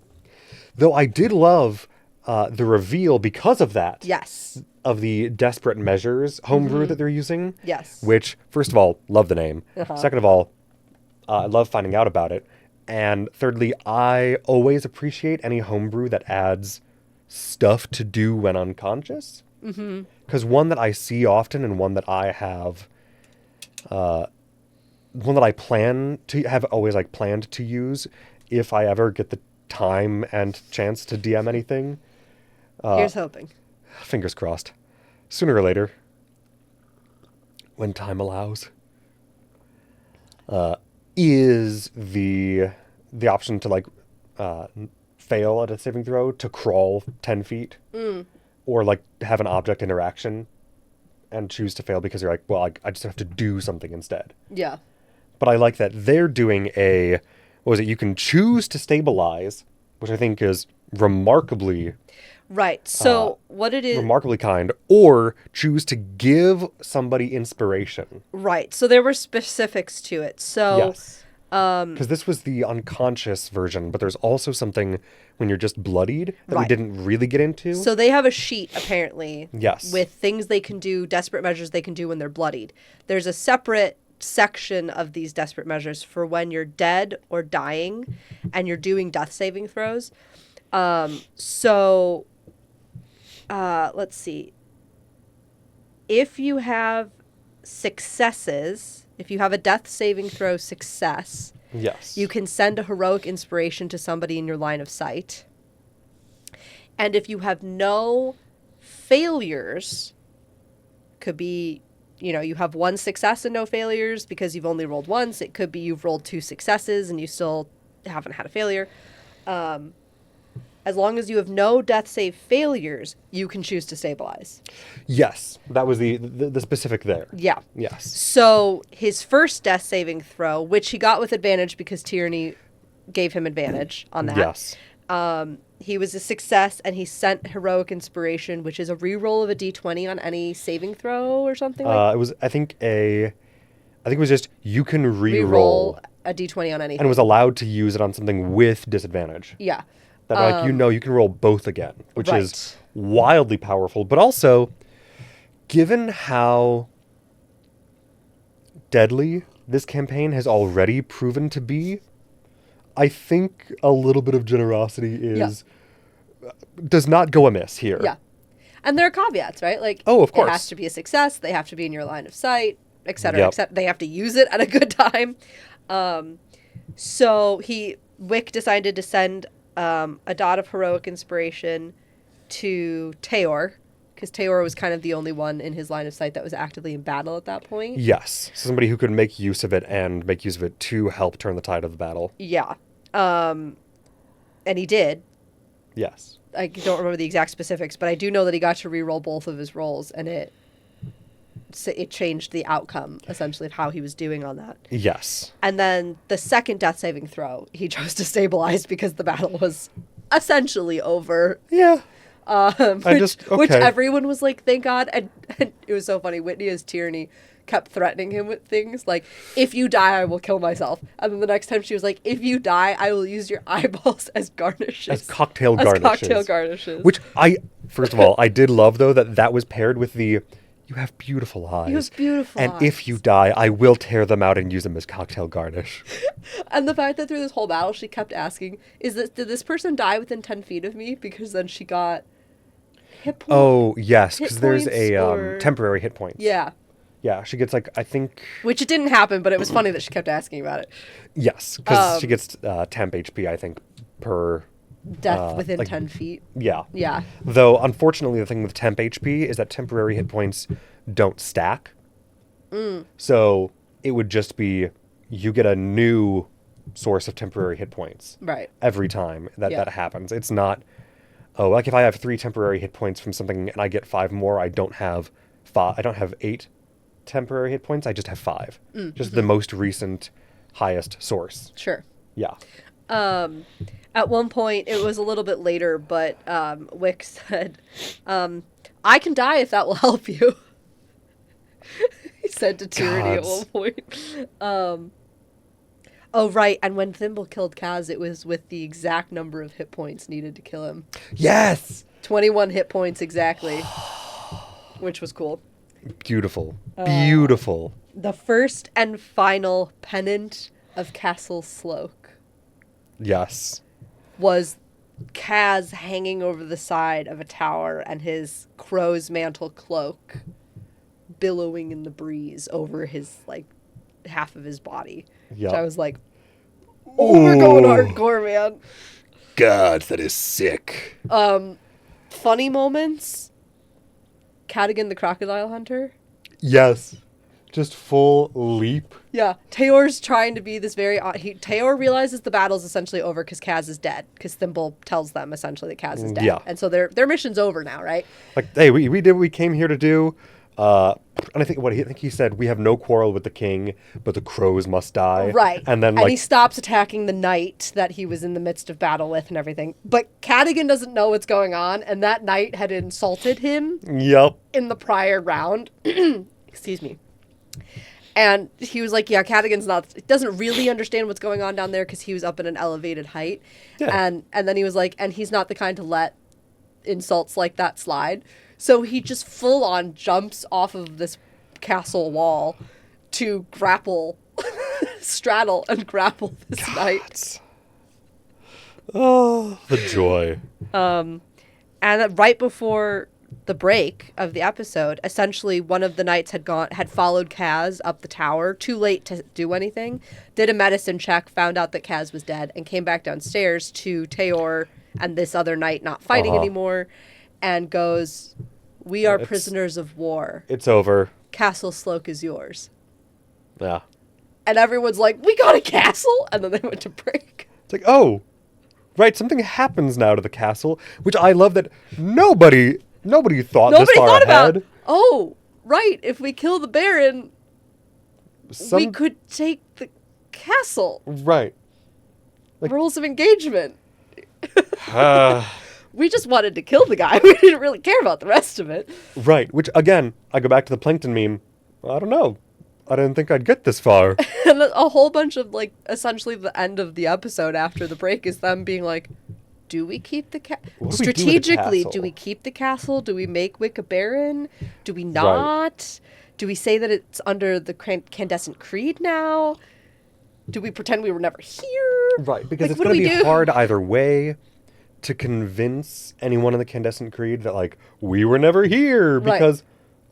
Though I did love the reveal because of that. Yes. Of the Desperate Measures homebrew that they're using. Yes. Which, first of all, love the name. Second of all, I love finding out about it. And thirdly, I always appreciate any homebrew that adds stuff to do when unconscious. Because one that I see often and one that I have... one that I plan to have always planned to use if I ever get the time and chance to DM anything. Here's hoping. Fingers crossed. Sooner or later, when time allows, is the option to fail at a saving throw to crawl 10 feet, or have an object interaction and choose to fail because you're like, well, I just have to do something instead. Yeah. But I like that they're doing you can choose to stabilize, which I think is remarkably... Right. So what it is... Remarkably kind, or choose to give somebody inspiration. Right. So there were specifics to it. So... Yes. Because this was the unconscious version, but there's also something when you're just bloodied that we didn't really get into. So they have a sheet, apparently, yes, with things they can do, desperate measures they can do when they're bloodied. There's a separate section of these desperate measures for when you're dead or dying and you're doing death saving throws. Let's see. If you have successes, if you have a death saving throw success, yes, you can send a heroic inspiration to somebody in your line of sight. And if you have no failures, could be, you have 1 success and no failures because you've only rolled once. It could be you've rolled 2 successes and you still haven't had a failure. As long as you have no death save failures, you can choose to stabilize. Yes, that was the specific there. Yeah. Yes. So his first death saving throw, which he got with advantage because Tyranny gave him advantage on that. Yes. He was a success, and he sent heroic inspiration, which is a reroll of a d20 on any saving throw or something like. It was I think it was just you can reroll a d20 on anything, and was allowed to use it on something with disadvantage. Yeah. That you can roll both again, which is wildly powerful. But also, given how deadly this campaign has already proven to be, I think a little bit of generosity does not go amiss here. Yeah. And there are caveats, right? Like, Oh, of course. it has to be a success. They have to be in your line of sight, et cetera, Yep. except they have to use it at a good time. So Wick decided to send a dot of heroic inspiration to Teor, because Teor was kind of the only one in his line of sight that was actively in battle at that point. Yes. So somebody who could make use of it and make use of it to help turn the tide of the battle. Yeah. And he did. Yes. I don't remember the exact specifics, but I do know that he got to re-roll both of his rolls, and it changed the outcome, essentially, of how he was doing on that. Yes. And then the second death saving throw, he chose to stabilize because the battle was essentially over. Yeah. Which everyone was like, thank God. And it was so funny. Whitney as Tyranny kept threatening him with things like, if you die, I will kill myself. And then the next time she was like, if you die, I will use your eyeballs as garnishes. As cocktail garnishes. Which first of all, I did love, though, that was paired with the, you have beautiful eyes. You have beautiful eyes. eyes. And if you die, I will tear them out and use them as cocktail garnish. And the fact that through this whole battle, she kept asking, did this person die within 10 feet of me? Because then she got hit points. Oh, yes, because there's a temporary hit points. Yeah. Yeah, she gets, like, I think... Which it didn't happen, but it was funny that she kept asking about it. Yes, because she gets temp HP, I think, per... Death within 10 feet. Yeah. Yeah. Though, unfortunately, the thing with temp HP is that temporary hit points don't stack. So, it would just be, you get a new source of temporary hit points. Right. Every time that happens. It's not, like if I have 3 temporary hit points from something and I get 5 more, I don't have 8 temporary hit points, I just have 5. Just the most recent highest source. Sure. Yeah. At one point, it was a little bit later, but Wick said, I can die if that will help you. He said to Tyranny at one point. Oh, right, and when Thimble killed Kaz, it was with the exact number of hit points needed to kill him. Yes! 21 hit points exactly, which was cool. Beautiful. Beautiful. The first and final pennant of Castle Sloke. Yes. Was Kaz hanging over the side of a tower and his crow's mantle cloak billowing in the breeze over his, like, half of his body. Yeah. I was like, we're going hardcore, man. God, that is sick. Funny moments. Cadigan the Crocodile Hunter. Yes. Just full leap. Yeah. Teor's trying to be this very... Teor realizes the battle's essentially over because Kaz is dead. Because Thimble tells them, essentially, that Kaz is dead. Yeah. And so their mission's over now, right? Like, hey, we did what we came here to do. And I think he said, we have no quarrel with the king, but the crows must die. Right. And then, he stops attacking the knight that he was in the midst of battle with and everything. But Cadigan doesn't know what's going on, and that knight had insulted him Yep. in the prior round. Excuse me. And he was like, yeah, Cadigan's doesn't really understand what's going on down there because he was up at an elevated height. Yeah. And then he was like, and he's not the kind to let insults like that slide. So he just full on jumps off of this castle wall to straddle and grapple this knight. Oh, the joy. And right before the break of the episode, essentially one of the knights had followed Kaz up the tower, too late to do anything, did a medicine check, found out that Kaz was dead, and came back downstairs to Teor and this other knight not fighting anymore, and goes, we are prisoners of war. It's over. Castle Sloke is yours. Yeah. And everyone's like, we got a castle? And then they went to break. It's like, oh, right, something happens now to the castle, which I love that nobody thought this far ahead. Oh, right, if we kill the Baron, we could take the castle. Right. Like, rules of engagement. We just wanted to kill the guy. We didn't really care about the rest of it. Right, which, again, I go back to the plankton meme. I don't know. I didn't think I'd get this far. And a whole bunch of, like, essentially the end of the episode after the break is them being like, do we keep the strategically, do we keep the castle? Do we make Wick a Baron? Do we not? Right. Do we say that it's under the Candescent Creed now? Do we pretend we were never here? Right, because Like, it's what do going to we be do? hard either way to convince anyone in the Candescent Creed that, like, we were never here, Right. because,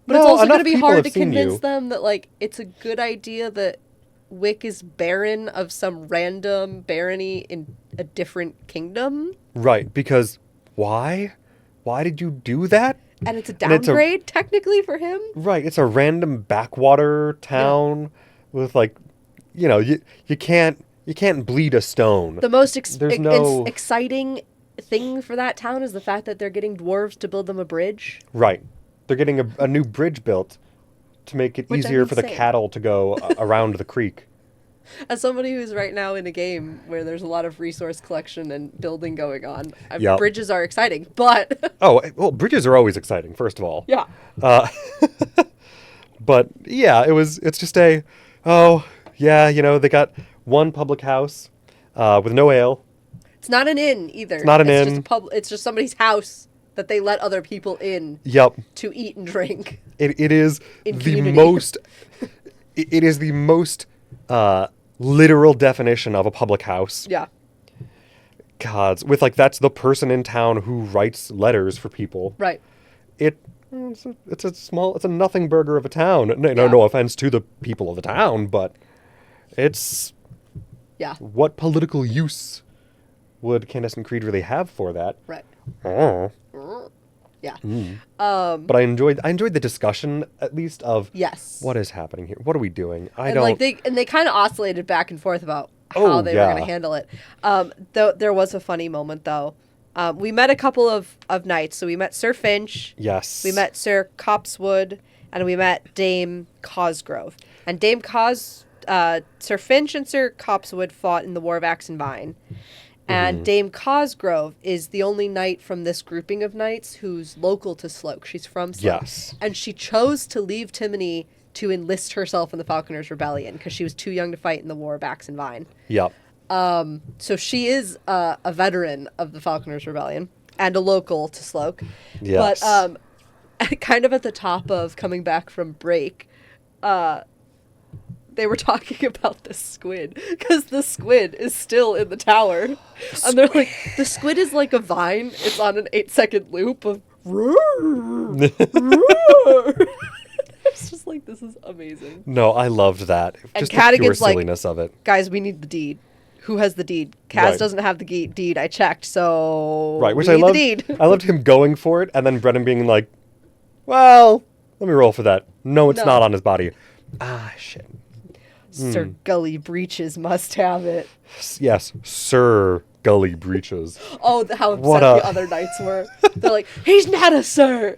But it's no, also going enough to be people hard have to seen convince you. them that, like, it's a good idea that Wick is baron of some random barony in a different kingdom. Right, because why? Why did you do that? And it's a And it's a downgrade, technically, for him. right, it's a random backwater town with, like, you can't bleed a stone. The most There's no exciting thing for that town is the fact that they're getting dwarves to build them a bridge. right. They're getting a new bridge built to make it Which I'm easier for the insane. cattle to go around the creek. As somebody who's right now in a game where there's a lot of resource collection and building going on, Yep. bridges are exciting, but Oh, well, bridges are always exciting, first of all. yeah. But yeah, it's just oh, yeah, they got one public house with no ale. It's not an inn either. It's not an Just inn. it's just somebody's house that they let other people in Yep. to eat and drink. It is In the community. most it is the most literal definition of a public house. Yeah. Gods, with like that's the person in town who writes letters for people. Right. It's a nothing burger of a town. No, Yeah. no offense to the people of the town, but it's Yeah. what political use would Candescent Creed really have for that? Right. Oh. Yeah. But I enjoyed the discussion at least of Yes. what is happening here. What are we doing? They kind of oscillated back and forth about how Oh, they were yeah. going to handle it. Though there was a funny moment though. We met a couple of knights. So we met Sir Finch. Yes. We met Sir Copsewood, and we met Dame Cosgrove. And Sir Finch and Sir Copsewood fought in the War of Axe and Vine. And Dame Cosgrove is the only knight from this grouping of knights who's local to Sloke. She's from Sloke. Yes. And she chose to leave Timony to enlist herself in the Falconers' Rebellion because she was too young to fight in the War of Axe and Vine. Yep. So she is a veteran of the Falconers' Rebellion and a local to Sloke. Yes. But kind of at the top of coming back from break, they were talking about the squid because the squid is still in the tower. And they're like, the squid is like a vine. It's on an 8-second loop of roar, roar. It's just like, this is amazing. No, I loved that. And Just the pure Cadigan's like, silliness of it. Guys, we need the deed. Who has the deed? Kaz Right. doesn't have the deed. I checked, so Right, which we I need loved. the deed. I loved him going for it, and then Brennan being like, "Well, let me roll for that." No, it's No. not on his body. Ah, shit. Sir Gully Breeches must have it. Yes, Sir Gully Breeches. Oh, how What upset the a- other knights were. They're like, he's not a sir.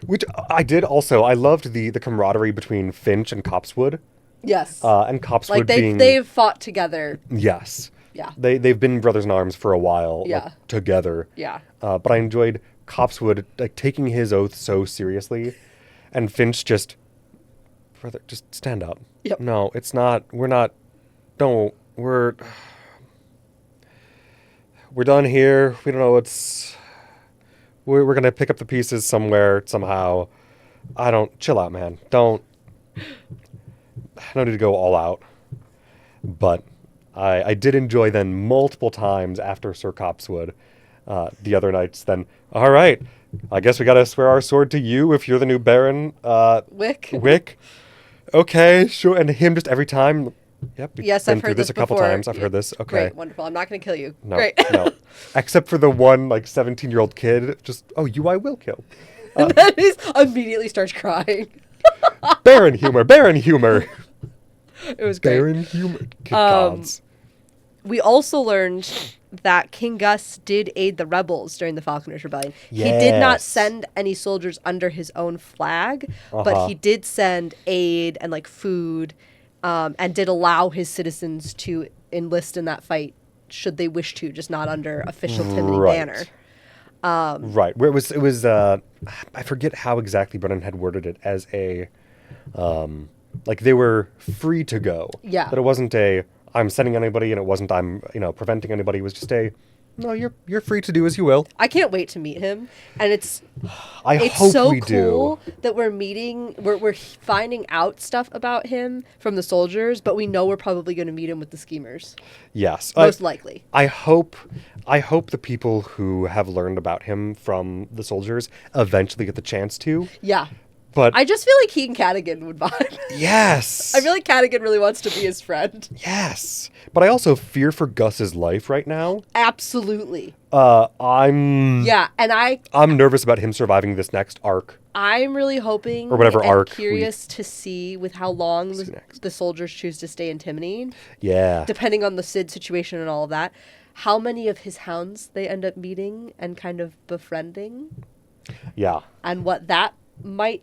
Which I did also. I loved the camaraderie between Finch and Copsewood. Yes. And Copsewood Like being they've fought together. yes. Yeah. They've been brothers in arms for a while. Yeah. Like, together. Yeah. But I enjoyed Copsewood like taking his oath so seriously, and Finch just, brother, just stand up. Yep. No, it's not. We're not. Don't. We're done here. We don't know what's. We're gonna pick up the pieces somewhere somehow. I don't. Chill out, man. Don't. No need to go all out. But I did enjoy then multiple times after Sir Copsewood, the other knights then, all right, I guess we gotta swear our sword to you if you're the new Baron, Wick. Wick. Okay, sure. And him just every time, yep, Yes, been I've through heard this this a couple before. times. I've heard this. Okay. Great, wonderful. I'm not going to kill you. No, Great. no. Except for the one, like, 17-year-old kid, just, oh, you I will kill. And then he immediately starts crying. Baron humor, Baron humor. It was great. Baron humor. Good gods. We also learned that King Gus did aid the rebels during the Falconers' Rebellion. He did not Yes. send any soldiers under his own flag, but Uh-huh. he did send aid and like food, and did allow his citizens to enlist in that fight should they wish to, just not under official Timony Right. banner. Right. Where it was I forget how exactly Brennan had worded it as a like they were free to go. Yeah. That it wasn't I'm sending anybody and it wasn't I'm preventing anybody. It was just No, you're free to do as you will. I can't wait to meet him, and it's I it's hope so we cool do. that we're finding out stuff about him from the soldiers, but we know we're probably going to meet him with the schemers, Yes. most likely. I hope the people who have learned about him from the soldiers eventually get the chance to. Yeah. But I just feel like he and Cadigan would vibe. yes. I feel like Cadigan really wants to be his friend. Yes. But I also fear for Gus's life right now. Absolutely. I'm Yeah, and I'm nervous about him surviving this next arc. I'm really hoping Or whatever and arc curious to see with how long next. the soldiers choose to stay in Timony, Yeah. depending on the Sid situation and all of that. How many of his hounds they end up meeting and kind of befriending, Yeah. and what that might,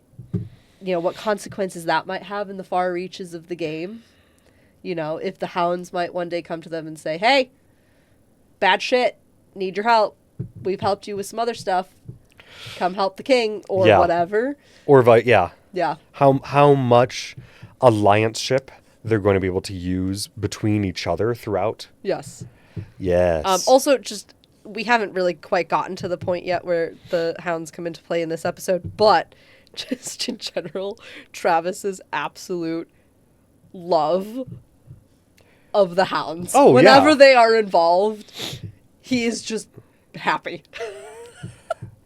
what consequences that might have in the far reaches of the game. If the hounds might one day come to them and say, "Hey, bad shit, need your help. We've helped you with some other stuff. Come help the king," or Yeah. whatever. Or yeah. Yeah. How much alliance ship they're going to be able to use between each other throughout. Yes. Yes. Also, just we haven't really quite gotten to the point yet where the hounds come into play in this episode, but just in general, Travis's absolute love of the hounds. Oh, Whenever yeah. they are involved, he is just happy.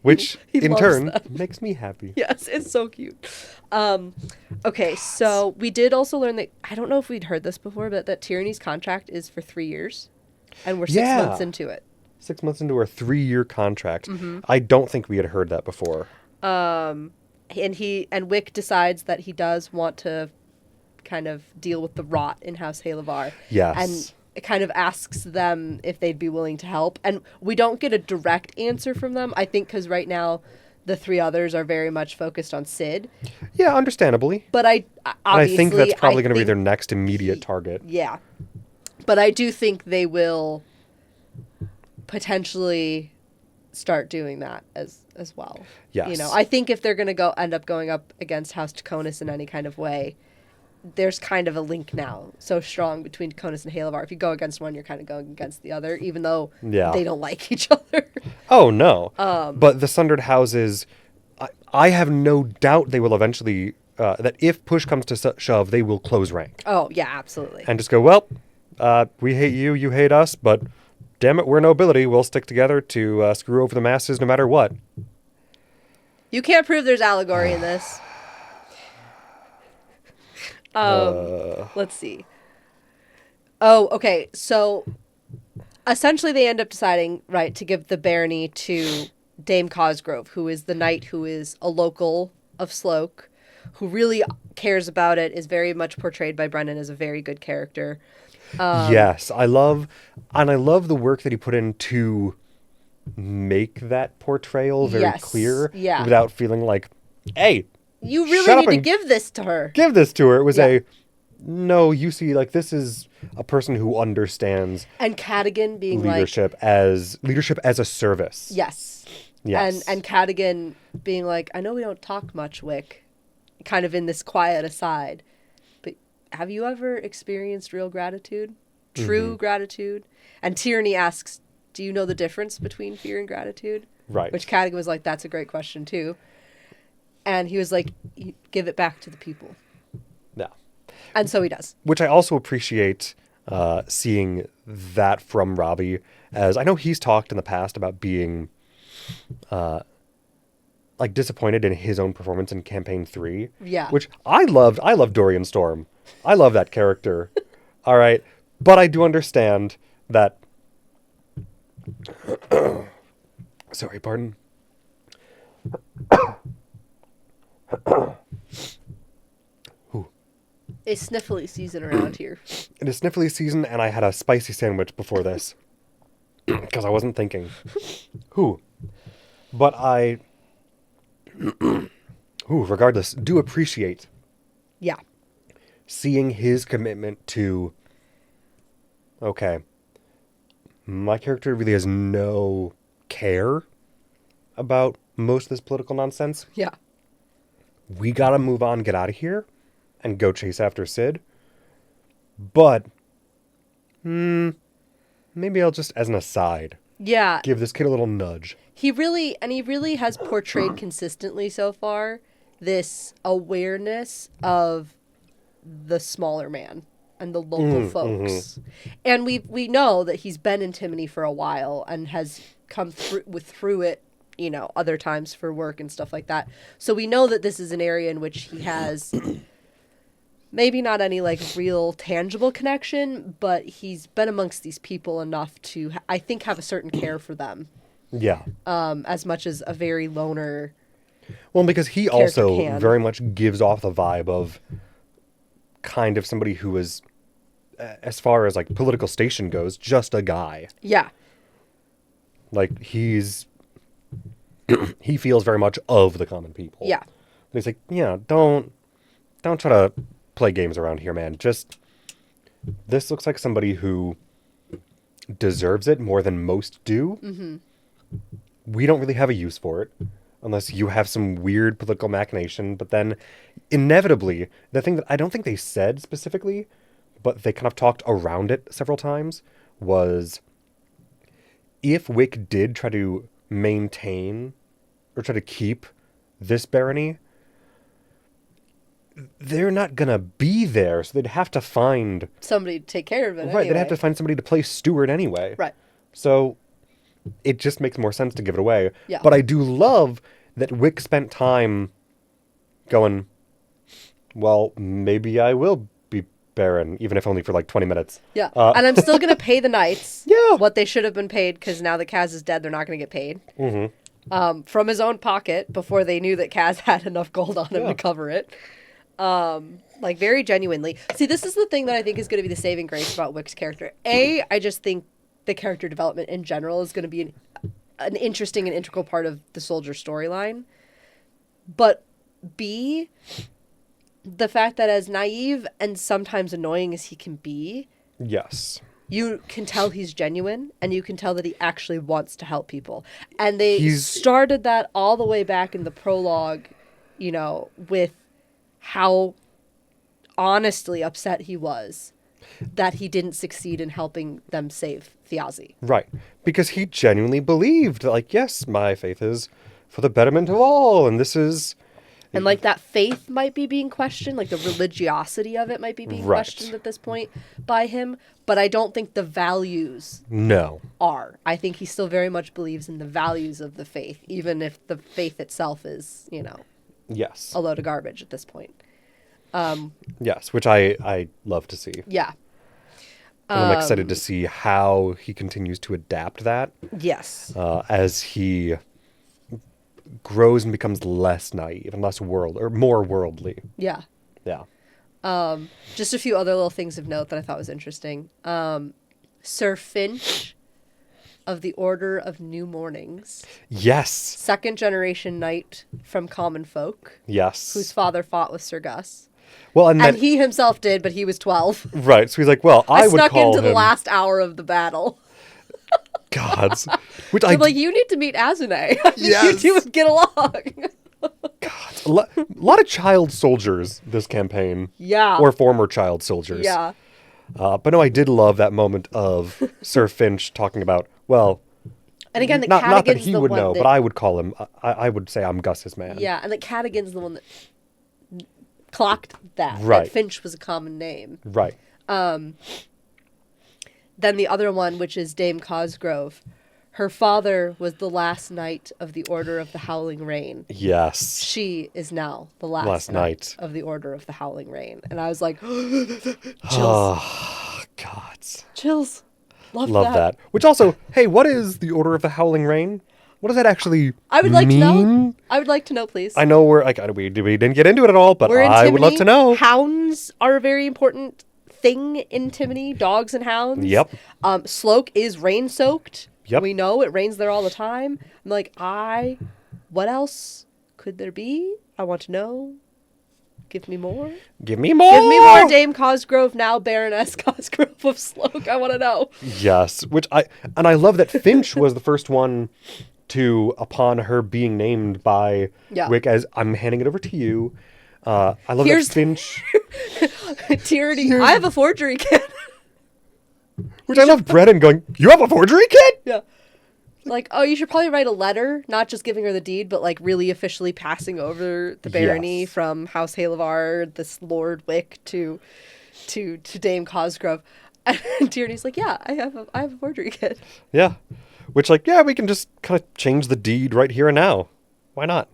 Which he in loves turn them. makes me happy. Yes, it's so cute. Okay, so we did also learn that, I don't know if we'd heard this before, but that Tyranny's contract is for 3 years, and we're 6 Yeah. months into it. 6 months into our 3-year contract. Mm-hmm. I don't think we had heard that before. And Wick decides that he does want to kind of deal with the rot in House Halavar. Yes. And it kind of asks them if they'd be willing to help. And we don't get a direct answer from them, I think, because right now the 3 others are very much focused on Sid. Yeah, understandably. But And I think that's probably going to be their think- next immediate target. Yeah. But I do think they will potentially start doing that as well. Yes. I think if they're going to end up going up against House Taconis in any kind of way, there's kind of a link now so strong between Taconis and Halavar. If you go against one, you're kind of going against the other, even though they don't like each other. Oh, no. But the Sundered Houses, I have no doubt they will eventually, that if push comes to shove, they will close rank. Oh, yeah, absolutely. And just go, well, we hate you, you hate us, but damn it, we're nobility. We'll stick together to screw over the masses no matter what. You can't prove there's allegory in this. Let's see. Oh, okay. So essentially they end up deciding, right, to give the barony to Dame Cosgrove, who is the knight who is a local of Sloke, who really cares about it, is very much portrayed by Brendan as a very good character. Yes, I love the work that he put in to make that portrayal very Yes, clear yeah. without feeling like, hey, You really Shut up need to and give this to her. give this to her. It was Yeah. no, you see, like, this is a person who understands And Cadigan being leadership as a service. like, yes. Yes. And Cadigan being like, I know we don't talk much, Wick, kind of in this quiet aside, but have you ever experienced real gratitude? True gratitude? And Tyranny asks, do you know the difference between fear and gratitude? Right. Which Cadigan was like, that's a great question too. And he was like, give it back to the people. Yeah. And so he does. Which I also appreciate seeing that from Robbie, as I know he's talked in the past about being like disappointed in his own performance in campaign 3. Yeah. Which I loved. I love Dorian Storm. I love that character. All right. But I do understand that sorry, pardon. It's sniffly season around here. It is sniffly season, and I had a spicy sandwich before this because I wasn't thinking. Who? But I, regardless, do appreciate Yeah. seeing his commitment to. Okay, my character really has no care about most of this political nonsense. Yeah. We gotta move on, get out of here, and go chase after Sid. But, maybe I'll just, as an aside, Yeah. give this kid a little nudge. He really has portrayed consistently so far this awareness of the smaller man and the local folks. And we know that he's been in Timony for a while and has come through it, you know, other times for work and stuff like that. So we know that this is an area in which he has maybe not any like real tangible connection, but he's been amongst these people enough to, I think, have a certain care for them. Yeah. As much as a very loner. Well, because he character also can. very much gives off the vibe of kind of somebody who is, as far as like political station goes, just a guy. Yeah. Like he feels very much of the common people. Yeah. And he's like, yeah, don't try to play games around here, man. Just, this looks like somebody who deserves it more than most do. Mm-hmm. We don't really have a use for it unless you have some weird political machination. But then inevitably, the thing that I don't think they said specifically, but they kind of talked around it several times, was if Wick did try to maintain or try to keep this barony, they're not going to be there. So they'd have to find somebody to take care of it. Right. Anyway. They'd have to find somebody to play steward anyway. Right. So it just makes more sense to give it away. Yeah. But I do love that Wick spent time going, well, maybe I will be Baron, even if only for like 20 minutes. Yeah. And I'm still going to pay the knights Yeah. what they should have been paid, because now that Kaz is dead, they're not going to get paid. Mm-hmm. From his own pocket before they knew that Kaz had enough gold on him to cover it. Like very genuinely. See, this is the thing that I think is going to be the saving grace about Wick's character. I just think the character development in general is going to be an interesting and integral part of the soldier storyline. But B, the fact that as naive and sometimes annoying as he can be, yes, you can tell he's genuine, and you can tell that he actually wants to help people. And they started that all the way back in the prologue, you know, with how honestly upset he was that he didn't succeed in helping them save Thiazi. Right. Because he genuinely believed, like, yes, my faith is for the betterment of all, and this is... And, like, that faith might be being questioned, like, the religiosity of it might be being questioned at this point by him, but I don't think the values are. I think he still very much believes in the values of the faith, even if the faith itself is, you know, yes, a load of garbage at this point. Yes, which I love to see. Yeah. And I'm excited to see how he continues to adapt that. Yes. As he grows and becomes less naive and more worldly. Yeah. Yeah. Just a few other little things of note that I thought was interesting. Sir Finch of the Order of New Mornings. Yes. Second generation knight from common folk. Yes. Whose father fought with Sir Gus. Well, and he himself did, but he was 12. Right. So he's like, well, I would call him... I snuck into the last hour of the battle. Gods. Which I'm like, you need to meet Azune. Yes. You two would get along. God. A lot of child soldiers this campaign. Yeah. Or former child soldiers. Yeah. But no, I did love that moment of Sir Finch talking about, well... And again, not that he would know, but I would call him... I would say I'm Gus's man. Yeah, and that Cadigan's the one that clocked that. Right. That Finch was a common name. Right. Then the other one, which is Dame Cosgrove. Her father was the last knight of the Order of the Howling Rain. Yes. She is now the last knight of the Order of the Howling Rain. And I was like, chills. Oh, gods. Chills. Love that. Which also, hey, what is the Order of the Howling Rain? What does that actually I would like mean? to know. I would like to know, please. I know we didn't get into it at all, but I would love to know. Hounds are a very important thing in Timony. Dogs and hounds. Yep. Sloke is rain-soaked. Yep. We know it rains there all the time. I'm like, what else could there be? I want to know. Give me more. Give me more. Give me more Dame Cosgrove, now Baroness Cosgrove of Sloke. I want to know. Yes. I love that Finch was the first one to, upon her being named by Wick as, I'm handing it over to you. I love that Finch... Tyranny. I have a forgery kit. Which I love Brennan going, you have a forgery kit? Yeah. Like, oh, you should probably write a letter, not just giving her the deed, but like really officially passing over the barony Yes. from House Halevar, this Lord Wick, to Dame Cosgrove. And Tierney's like, yeah, I have a forgery kit. Yeah. Which, like, yeah, we can just kind of change the deed right here and now. Why not?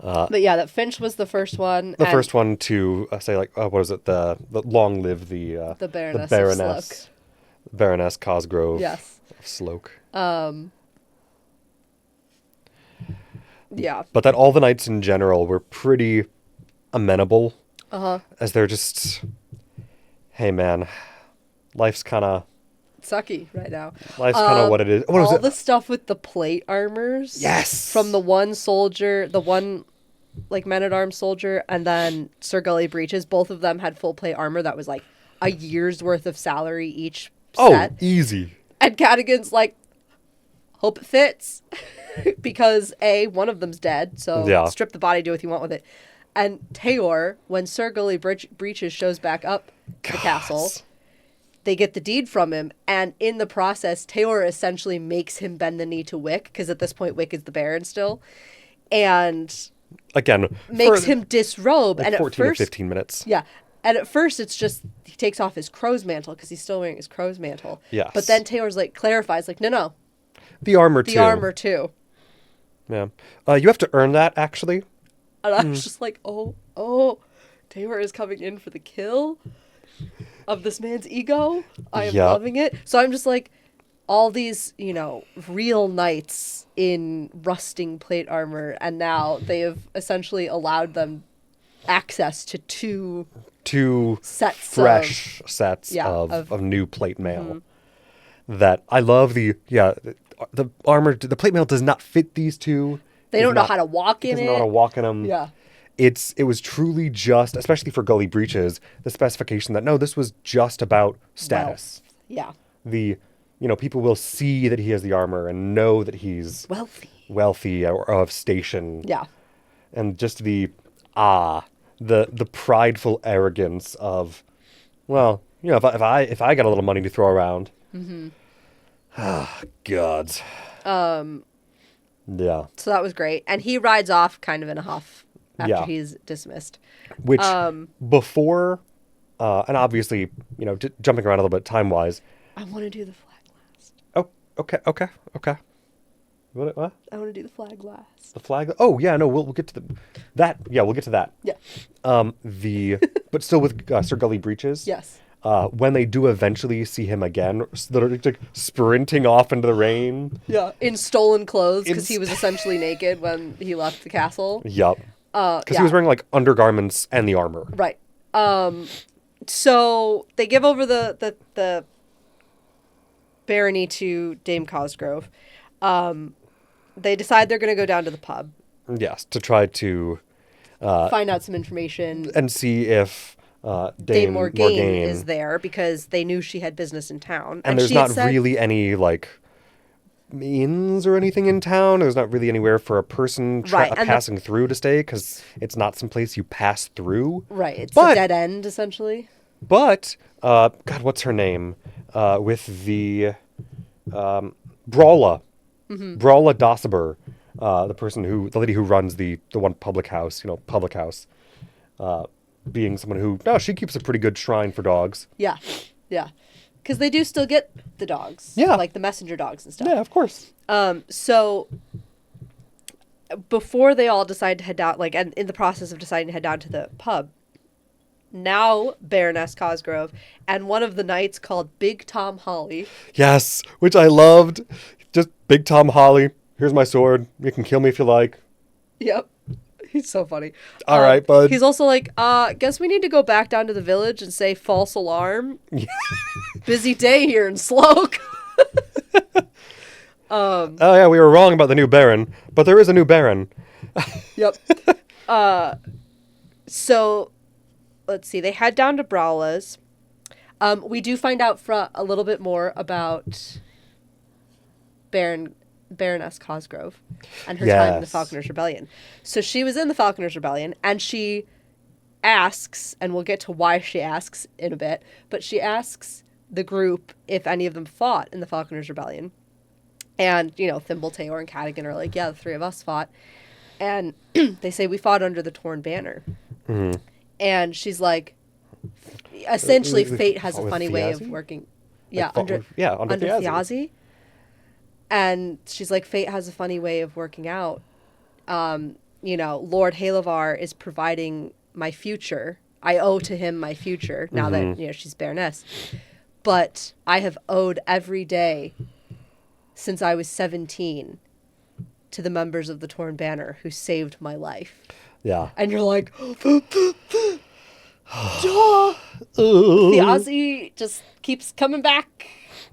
But yeah, that Finch was the first one. The and first one to say, like, what is it? The long live the Baroness, the of Baroness, Sloke. Baroness Cosgrove Yes. of Sloke. Yeah. But that all the knights in general were pretty amenable, Uh-huh. as they're just, hey man, life's kind of Sucky right now. what it is. What was All it? the stuff with the plate armors. Yes. From the one soldier, the one like men-at-arms soldier, and then Sir Gully Breeches, both of them had full plate armor that was like a year's worth of salary each set. Easy. And Cadigan's like, hope it fits. Because A, one of them's dead, so Yeah. strip the body, do what you want with it. And Tayor, when Sir Gully Breeches shows back up the castle, they get the deed from him, and in the process, Tayor essentially makes him bend the knee to Wick, because at this point, Wick is the Baron still, and Again, makes him disrobe. like and 14 at or first, 15 minutes. yeah, and at first it's just he takes off his crow's mantle because he's still wearing his crow's mantle. Yes. But then Tayor's like clarifies, like, no, The armor, the too. armor too. Yeah. You have to earn that, actually. And I was just like, oh, Tayor is coming in for the kill of this man's ego. I am Yep. loving it. So I'm just like, all these, real knights in rusting plate armor, and now they have essentially allowed them access to two sets fresh sets yeah, of new plate mail. That I love the armor. The plate mail does not fit these two. They don't know how to walk in doesn't know how to it. walk in them. Yeah. It was truly just, especially for Gully Breeches, the specification that no, this was just about status. Yeah. People will see that he has the armor and know that he's wealthy or of station. Yeah. And just the prideful arrogance of, well, if I got a little money to throw around. Mm-hmm. Ah, gods. Yeah. So that was great. And he rides off kind of in a huff after Yeah. he's dismissed. Which before, and obviously, jumping around a little bit time-wise. I want to do the flag last. Oh, okay. What? I want to do the flag last. The flag? Oh, yeah, no, we'll get to that. Yeah, we'll get to that. Yeah. But still with Sir Gully Breeches. Yes. When they do eventually see him again, they're like sprinting off into the rain. Yeah. In stolen clothes, because he was essentially naked when he left the castle. Yup. Because he was wearing like undergarments and the armor. Right. So they give over the barony to Dame Cosgrove. They decide they're going to go down to the pub. Yes, to try to find out some information. and see if Dame Morgaine is there, because they knew she had business in town. And there's not really any like inns or anything in town. There's not really anywhere for a person passing through to stay, because it's not someplace you pass through. Right. It's a dead end, essentially. But, God, what's her name? With the Brawla. Mm-hmm. Brawla Dossaber. The lady who runs the one public house, public house. Being someone who, she keeps a pretty good shrine for dogs. Yeah. Yeah. Because they do still get the dogs. Yeah. Like the messenger dogs and stuff. Yeah, of course. So before they all decide to head down, like, and in the process of deciding to head down to the pub, now Baroness Cosgrove and one of the knights called Big Tom Holly. Yes, which I loved. Just Big Tom Holly. Here's my sword. You can kill me if you like. Yep. He's so funny. All right, bud. He's also like, guess we need to go back down to the village and say false alarm. Busy day here in Sloke. Oh, yeah, we were wrong about the new Baron, but there is a new Baron. Yep. So, let's see. They head down to Brawla's. We do find out a little bit more about Baroness Cosgrove and her time in the Falconers Rebellion. So she was in the Falconers Rebellion, and she asks, and we'll get to why she asks in a bit, but she asks the group if any of them fought in the Falconers Rebellion. And, Thimble, Taor, and Cadigan are like, yeah, the three of us fought. And they say, we fought under the torn banner. Mm-hmm. And she's like, essentially, fate has a With funny way of Thiazi? working. Like, Under Thiazi. Thiazi. And she's like, fate has a funny way of working out. Lord Halavar is providing my future. I owe to him my future now that, she's Baroness. But I have owed every day since I was 17 to the members of the Torn Banner who saved my life. Yeah. And you're like, duh. Thiazi just keeps coming back.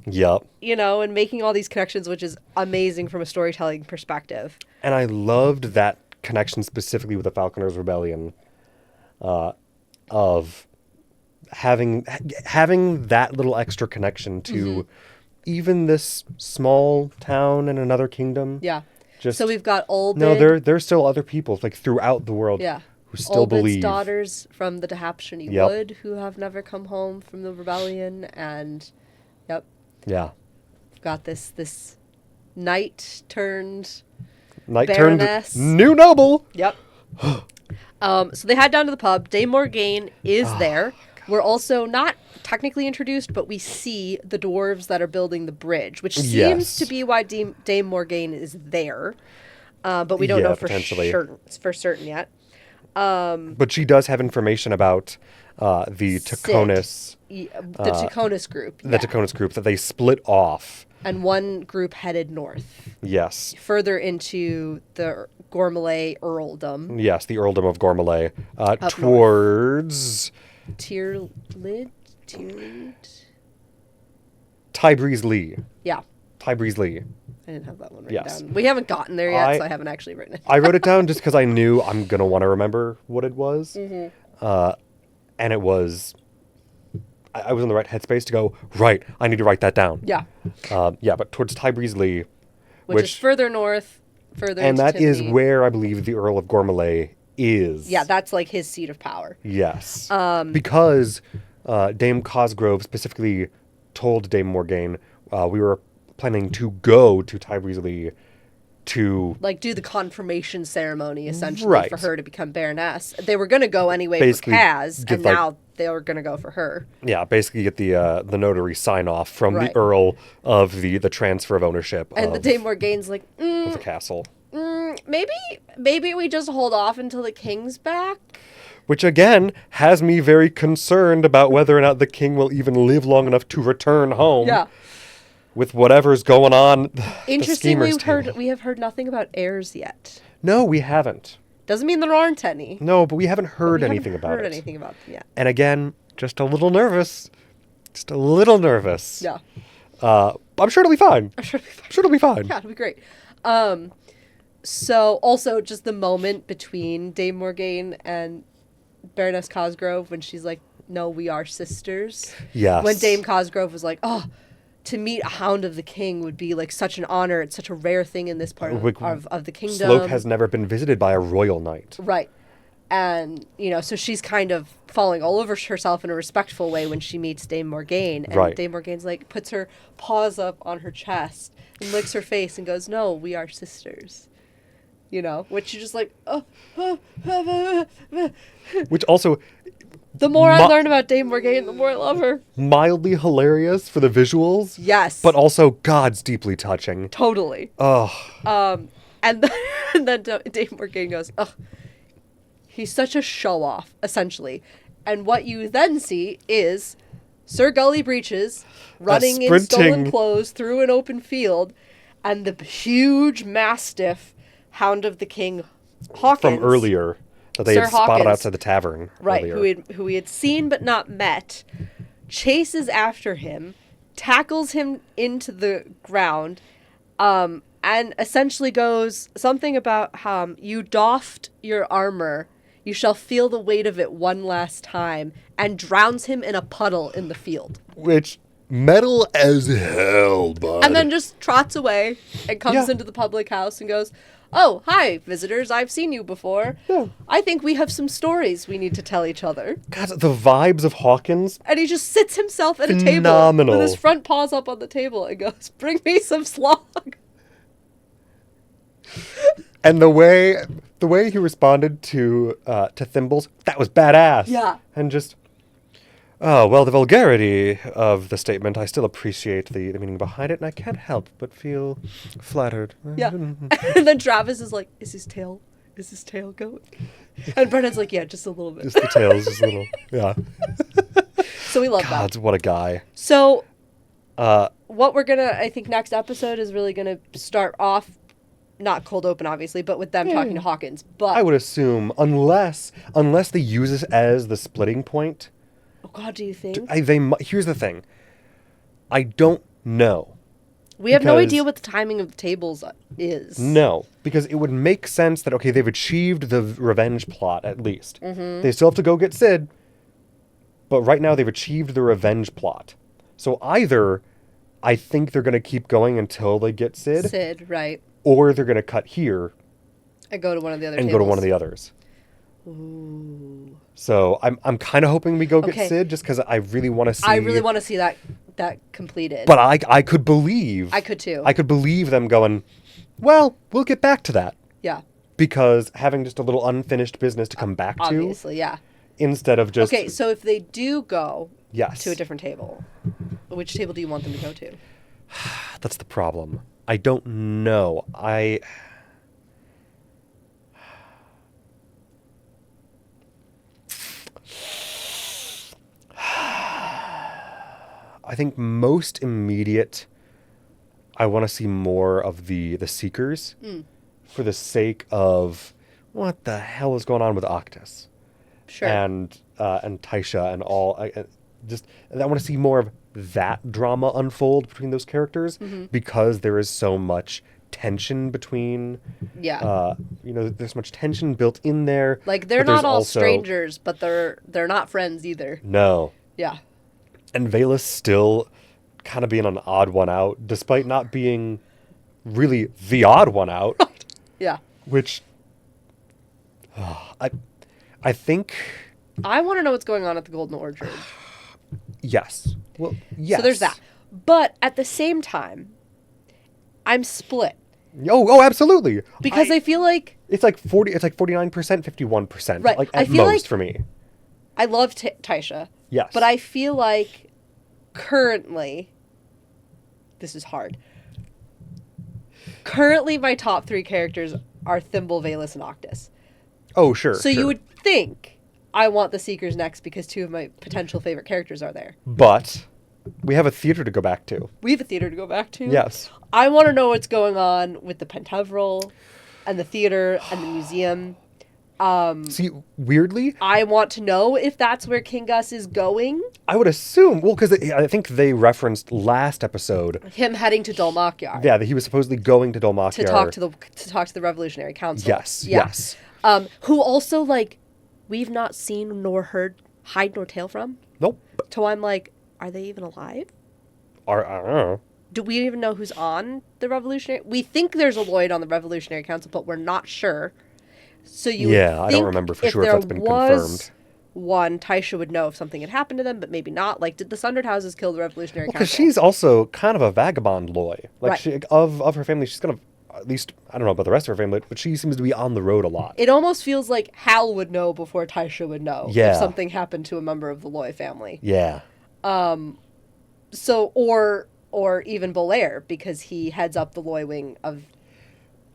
Yep. And making all these connections, which is amazing from a storytelling perspective. And I loved that connection specifically with the Falconers Rebellion, of having that little extra connection to even this small town in another kingdom. Yeah. Just, so we've got Olbid. No, there's still other people like throughout the world. Yeah. Who still Olbid's believe. daughters from the Dahapshani Wood who have never come home from the rebellion, and yeah, we've got this knight turned Baroness. Baroness. New noble. Yep. So they head down to the pub. Dame Morgaine is there. We're also not technically introduced, but we see the dwarves that are building the bridge, which seems to be why Dame Morgaine is there. But we don't know for certain yet. But she does have information about the Taconis. The Taconis group. The Taconis group that they split off. And one group headed north. Yes. Further into the Gormalay earldom. Yes, the earldom of Gormalay. Towards... Tyrlid? Tybreeze Lee. Yeah. Tybreeze Lee. I didn't have that one written down. We haven't gotten there yet, so I haven't actually written it down. I wrote it down just because I knew I'm going to want to remember what it was. Mm-hmm. And it was... I was in the right headspace to go, right, I need to write that down. Yeah. But towards Tybreeze Lee. Which is further north, further and into that is Timney. where I believe the Earl of Gormalay is. Yeah, that's like his seat of power. Yes. Because Dame Cosgrove specifically told Dame Morgaine we were planning to go to Tybreeze Lee to... like, do the confirmation ceremony, essentially, for her to become Baroness. They were going to go anyway basically for Kaz, and now they were going to go for her. Yeah, basically get the notary sign-off from the Earl of the transfer of ownership and the Dame Morgaine's like, of the castle. Maybe we just hold off until the king's back? Which, again, has me very concerned about whether or not the king will even live long enough to return home. Yeah. With whatever's going on. Interestingly, we have heard nothing about heirs yet. No, we haven't. Doesn't mean there aren't any. No, but we haven't heard anything about it. Anything about them yet. And again, just a little nervous. Just a little nervous. Yeah. I'm sure it'll be fine. I'm sure it'll be fine. Yeah, it'll be great. So also just the moment between Dame Morgaine and Baroness Cosgrove when she's like, "No, we are sisters." Yes. When Dame Cosgrove was like, "Oh, to meet a Hound of the King would be like such an honor. It's such a rare thing in this part of the kingdom." Sloke has never been visited by a royal knight. Right. And, so she's kind of falling all over herself in a respectful way when she meets Dame Morgaine. And Dame Morgaine's like, puts her paws up on her chest and licks her face and goes, "No, we are sisters." Which you're just like, Which also... The more I learn about Dame Morgaine, the more I love her. Mildly hilarious for the visuals. Yes. But also, God's deeply touching. Totally. Oh. And then Dame Morgaine goes, "Ugh, he's such a show-off," essentially. And what you then see is Sir Gully Breeches running in stolen clothes through an open field, and the huge mastiff Hound of the King Hawkins. From earlier. That they had spotted outside the tavern. Right, earlier. who he had seen but not met, chases after him, tackles him into the ground, and essentially goes something about "You doffed your armor, you shall feel the weight of it one last time," and drowns him in a puddle in the field. Which, metal as hell, bud. And then just trots away and comes into the public house and goes, "Oh, hi, visitors. I've seen you before. Yeah. I think we have some stories we need to tell each other." God, the vibes of Hawkins. And he just sits himself at a table with his front paws up on the table and goes, "Bring me some slog." And the way he responded to Thimbles, that was badass. Yeah. And just, oh, well, the vulgarity of the statement, I still appreciate the meaning behind it, and I can't help but feel flattered. Yeah. And then Travis is like, is his tail going? And Brennan's like, yeah, just a little bit. Just the tails, just a little, yeah. So we love God, that. what a guy. So what we're going to, I think next episode is really going to start off, not cold open, obviously, but with them talking to Hawkins. But I would assume, unless they use this as the splitting point. oh God, do you think? Here's the thing. I don't know. We have no because- idea what the timing of the tables is. No, because it would make sense that, okay, they've achieved the revenge plot, at least. Mm-hmm. They still have to go get Sid, but right now they've achieved the revenge plot. So either I think they're going to keep going until they get Sid, right. or they're going to cut here And go to one of the other and tables. go to one of the others. Ooh. So I'm kind of hoping we go get Okay. Sid just because I really want to see... I really want to see that completed. But I could believe... I could too. I could believe them going, well, we'll get back to that. Yeah. Because having just a little unfinished business to come back to... Obviously, yeah. Instead of just... Okay, so if they do go Yes. to a different table, which table do you want them to go to? That's the problem. I don't know. I think most immediate, I want to see more of the Seekers for the sake of what the hell is going on with Octus Sure. and Taisha and all. I want to see more of that drama unfold between those characters because there is so much tension between. Yeah. There's much tension built in there. Like they're but there's not all also- strangers, but they're not friends either. No. Yeah. And Vela's still kind of being an odd one out, despite not being really the odd one out. Yeah. Which I think I want to know what's going on at the Golden Orchard. yes. Well, yes. So there's that. But at the same time, I'm split Oh, absolutely. because I feel like It's like 40. It's like 49%, 51%. Right. Like I at feel most like- for me. I love Taisha. Yes. But I feel like currently, this is hard. Currently, my top 3 characters are Thimble, Valus, and Octus. Oh, sure. So sure. you would think I want the Seekers next because 2 of my potential favorite characters are there. But we have a theater to go back to. We have a theater to go back to. Yes. I want to know what's going on with the Pentavral and the theater and the museum. See, weirdly, I want to know if that's where King Gus is going. I would assume. Well, because I think they referenced last episode. Him heading to Dolmakyar. Yeah, that he was supposedly going to Dolmakyar. to talk to the Revolutionary Council. Yes. Yeah. Yes. Who also we've not seen nor heard hide nor tail from. Nope. So I'm like, are they even alive? I don't know. Do we even know who's on the Revolutionary? We think there's a Lloyd on the Revolutionary Council, but we're not sure. So you would I don't think remember for sure if that's been confirmed. One, Taisha would know if something had happened to them, but maybe not. Like, did the Sundered Houses kill the Revolutionary Because Council? she's also kind of a vagabond loy. Like Right. of her family, she's kind of, at least, I don't know about the rest of her family, but she seems to be on the road a lot. It almost feels like Hal would know before Taisha would know Yeah. if something happened to a member of the Loy family. Yeah. So, or even Belair, because he heads up the Loy wing of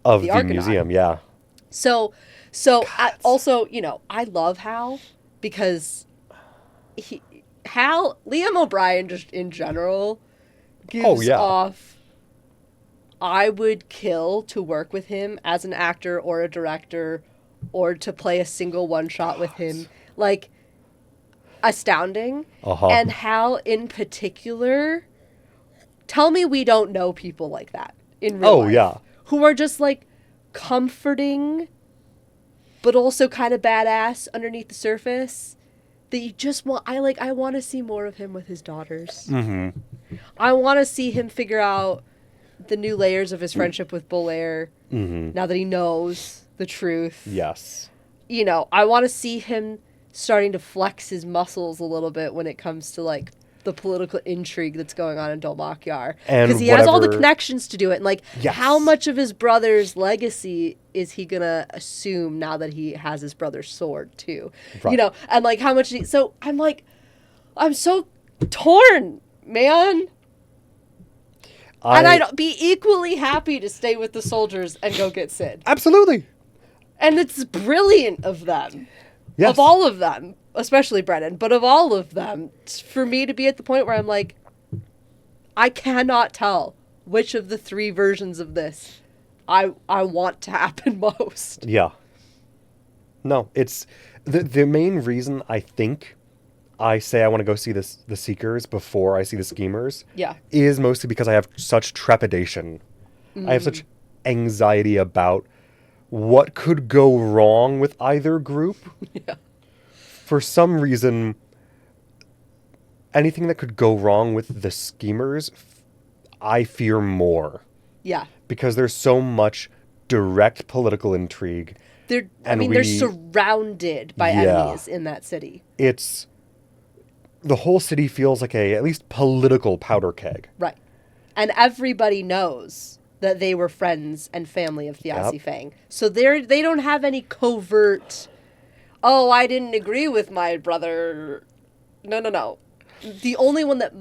Of the the Argonaut. museum, yeah. So also, I love Hal because Liam O'Brien just in general gives yeah. off, I would kill to work with him as an actor or a director or to play a single one shot with him. Like, astounding. Uh-huh. And Hal in particular, tell me we don't know people like that in real life. Yeah. Who are just comforting, but also kind of badass underneath the surface. That you just want. I want to see more of him with his daughters. Mm-hmm. I want to see him figure out the new layers of his friendship with Belair. Mm-hmm. Now that he knows the truth. Yes. I want to see him starting to flex his muscles a little bit when it comes to the political intrigue that's going on in Dolmakyar. And Because he has all the whatever- connections to do it. And, like, Yes. how much of his brother's legacy is he going to assume now that he has his brother's sword, too? Right. You know, and, like, how much... So, I'm like... I'm so torn, man. And I'd be equally happy to stay with the soldiers and go get Sid. Absolutely. And it's brilliant of them. Yes. Of all of them. Especially Brennan. But of all of them, for me to be at the point where I'm like, I cannot tell which of the 3 versions of this I want to happen most. Yeah. No, it's... The main reason I think I say I want to go see the Seekers before I see the Schemers Yeah. is mostly because I have such trepidation. I have such anxiety about what could go wrong with either group. Yeah. For some reason, anything that could go wrong with the Schemers, I fear more. Yeah. Because there's so much direct political intrigue. They're And they're we- surrounded by Yeah. enemies in that city. It's... The whole city feels like a, at least, political powder keg. Right. And everybody knows that they were friends and family of Thiassi Yep. Fang. So they don't have any covert, oh, I didn't agree with my brother. No. The only one that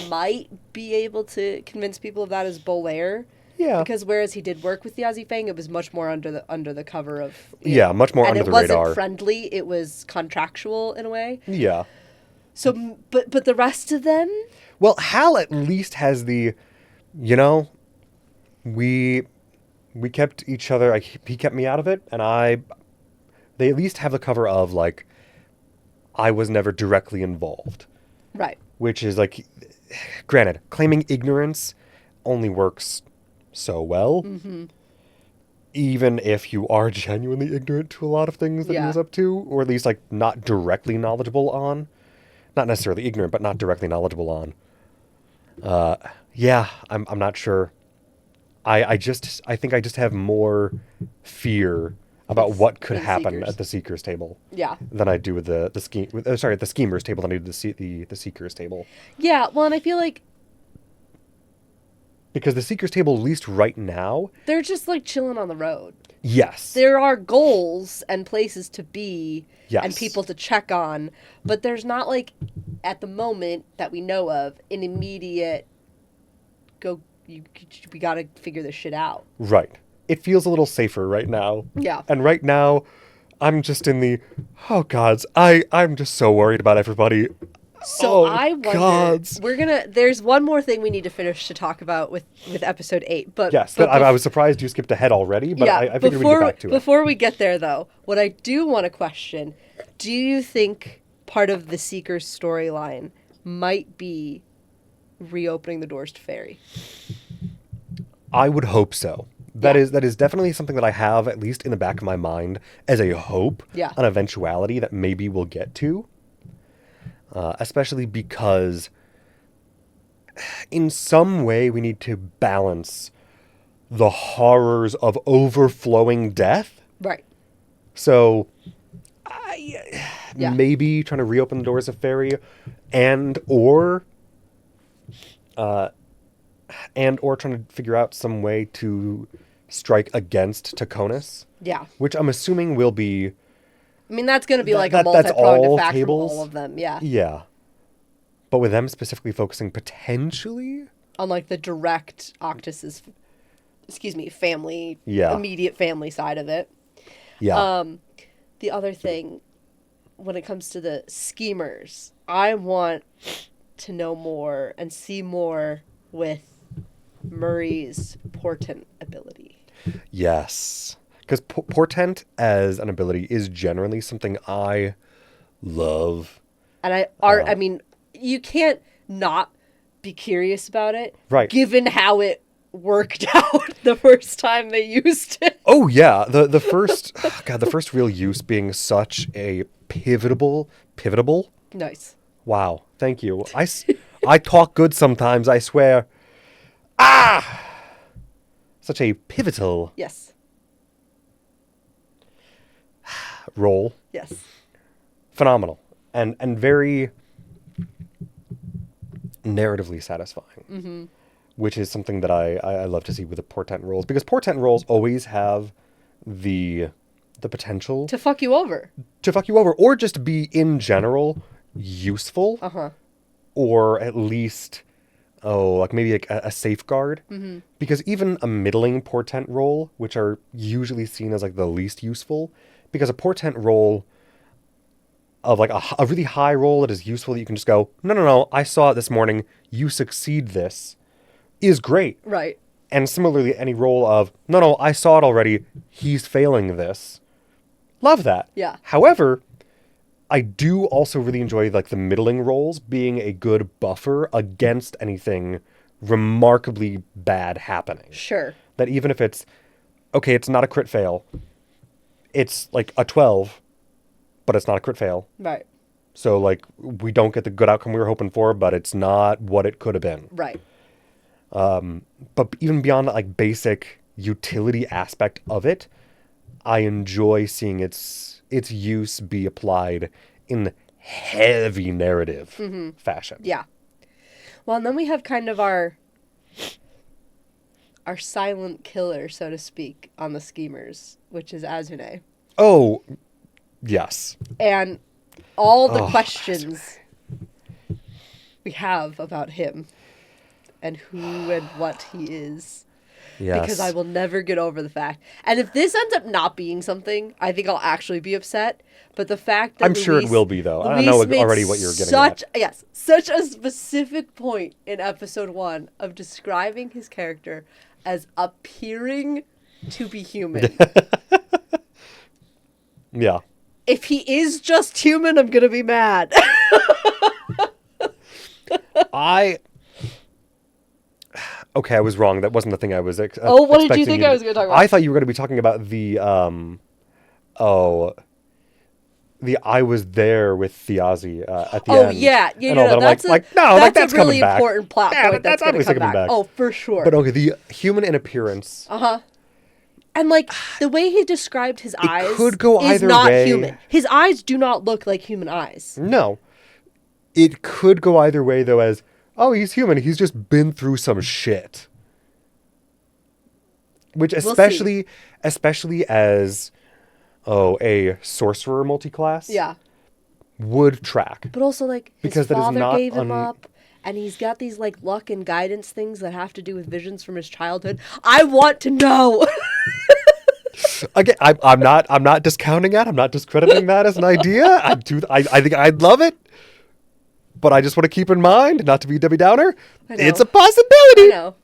might be able to convince people of that is Bolaire. Yeah. Because whereas he did work with Thiassi Fang, it was much more under the cover of... Yeah, much more and under the it wasn't radar. friendly, it was contractual in a way. Yeah. So, but the rest of them... Well, Hal at least has the, you know, we kept each other, he kept me out of it, and they at least have the cover of, like, I was never directly involved. Right. Which is, like, granted, claiming ignorance only works so well. Mm-hmm. Even if you are genuinely ignorant to a lot of things that he Yeah. was up to, or at least, like, not directly knowledgeable on. Not necessarily ignorant, but not directly knowledgeable on. Yeah, I'm not sure. I think I just have more fear about what could Than happen Seekers. at the Seekers table Yeah. than I do with the Schemers table than I do the Seekers table. Yeah, well, and I feel like Because the Seekers table, at least right now, they're just, like, chilling on the road. yes. There are goals and places to be and Yes. people to check on, but there's not, like, at the moment that we know of, an immediate we gotta figure this shit out. Right. It feels a little safer right now. Yeah. And right now, I'm just in the, oh gods, I'm just so worried about everybody. So Oh, I wonder, gods. there's one more thing we need to finish to talk about with episode 8, but... Yes, but I was surprised you skipped ahead already, but I figured we'd get back to it. Before we get there, though, what I do want to question, do you think part of the Seeker's storyline might be reopening the doors to Fairy? I would hope so. That Yeah. is definitely something that I have, at least in the back of my mind, as a hope, Yeah. an eventuality that maybe we'll get to. Especially because in some way we need to balance the horrors of overflowing death. Right. So, Yeah. maybe trying to reopen the doors of Fairy, and or trying to figure out some way to strike against Taconis, Yeah. which I'm assuming will be, I mean, that's going to be like a that's multi-pronged all effect from tables? all of them, yeah. yeah. But with them specifically focusing potentially, On, like, the direct Octus's, family, Yeah. immediate family side of it. yeah, The other thing, when it comes to the schemers, I want to know more and see more with Murray's portent ability. yes. Because portent as an ability is generally something I love. And I mean, you can't not be curious about it. Right. Given how it worked out the first time they used it. Oh yeah, the first the first real use being such a pivotable. Nice. Wow, thank you. I talk good sometimes, I swear. Such a pivotal Yes. role. Yes. Phenomenal. And very narratively satisfying, which is something that I love to see with the portent rolls, because portent rolls always have the potential To fuck you over. to fuck you over, or just be in general useful, or at least like maybe like a safeguard, because even a middling portent roll, which are usually seen as like the least useful, because a portent roll of like a really high roll that is useful that you can just go, no, I saw it this morning, you succeed this, is great. Right. And similarly, any roll of, no, I saw it already, he's failing this, love that. Yeah. However, I do also really enjoy like the middling rolls being a good buffer against anything remarkably bad happening. Sure. That even if it's, okay, it's not a crit fail, it's like a 12, but it's not a crit fail. Right. So like we don't get the good outcome we were hoping for, but it's not what it could have been. Right. But even beyond that like basic utility aspect of it, I enjoy seeing its use be applied in heavy narrative fashion. Yeah. Well, and then we have kind of our silent killer, so to speak, on the schemers, which is Azune. Oh, yes. And all the questions we have about him and who and what he is. Yes. Because I will never get over the fact. And if this ends up not being something, I think I'll actually be upset. But the fact that I'm sure it will be, though. I know made already what you're getting at. Yes, such a specific point in episode 1 of describing his character as appearing to be human. Yeah. If he is just human, I'm going to be mad. Okay, I was wrong. That wasn't the thing I was expecting. Oh, what did you think I was going to talk about? I thought you were going to be talking about the I was there with Thiazi at the end. Oh, yeah. And all that. That's that's a really coming back. important plot point that's going to obviously come back. Oh, for sure. But okay, the human in appearance. Uh-huh. And, like, the way he described his eyes could go is either not way. human. His eyes do not look like human eyes. No. It could go either way, though, as, oh, he's human. He's just been through some shit. Which especially as, a sorcerer multiclass would track. But also, like, his Because that is father not gave him up, and he's got these, like, luck and guidance things that have to do with visions from his childhood. I want to know! Again, I'm not discounting that. I'm not discrediting that as an idea. I think I'd love it. But I just want to keep in mind, not to be Debbie Downer, it's a possibility. I know.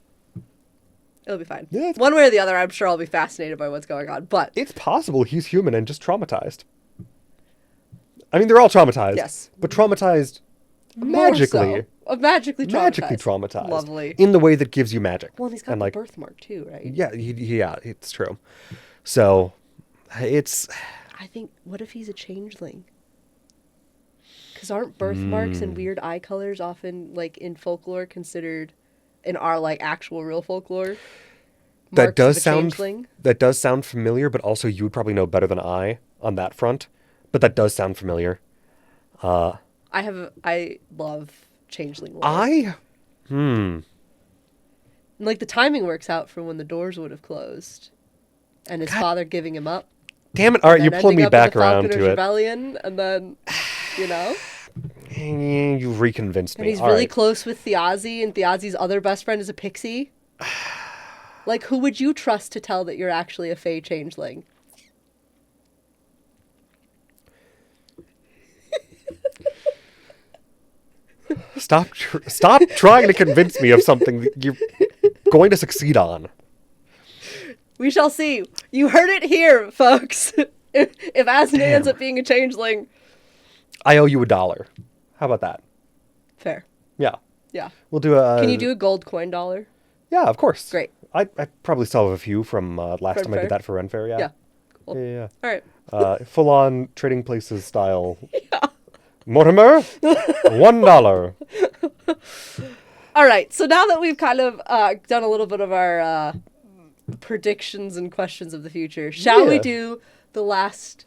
It'll be fine. Yeah, one way or the other, I'm sure I'll be fascinated by what's going on. But it's possible he's human and just traumatized. I mean, they're all traumatized. Yes. But traumatized magically. Magically traumatized. Magically traumatized. Lovely. In the way that gives you magic. Well, and he's got the birthmark too, right? Yeah, yeah, it's true. So, it's... I think, what if he's a changeling? Because aren't birthmarks and weird eye colors often, like, in folklore considered, in our, like, actual real folklore, that does changeling? That does sound familiar, but also you would probably know better than I on that front. But that does sound familiar. I love changeling lore. Like, the timing works out for when the doors would have closed. And his father giving him up. Damn it. All right, you're pulling me back around to it. Rebellion, and then, you know? You reconvinced me. And he's really close with Thiazi, and Thiazi's other best friend is a pixie. Like, who would you trust to tell that you're actually a Fey changeling? Stop trying to convince me of something that you're going to succeed on. We shall see. You heard it here, folks. If Asne ends up being a changeling, I owe you $1. How about that? Fair. Yeah. Yeah. We'll do a... Can you do a gold coin $1? Yeah, of course. Great. I probably still have a few from last time I Fair? did that for Ren Fair, yeah. Yeah. Cool. Yeah. All right. Full-on Trading Places style. Yeah. Mortimer, $1. All right. So now that we've kind of done a little bit of our predictions and questions of the future, shall we do the last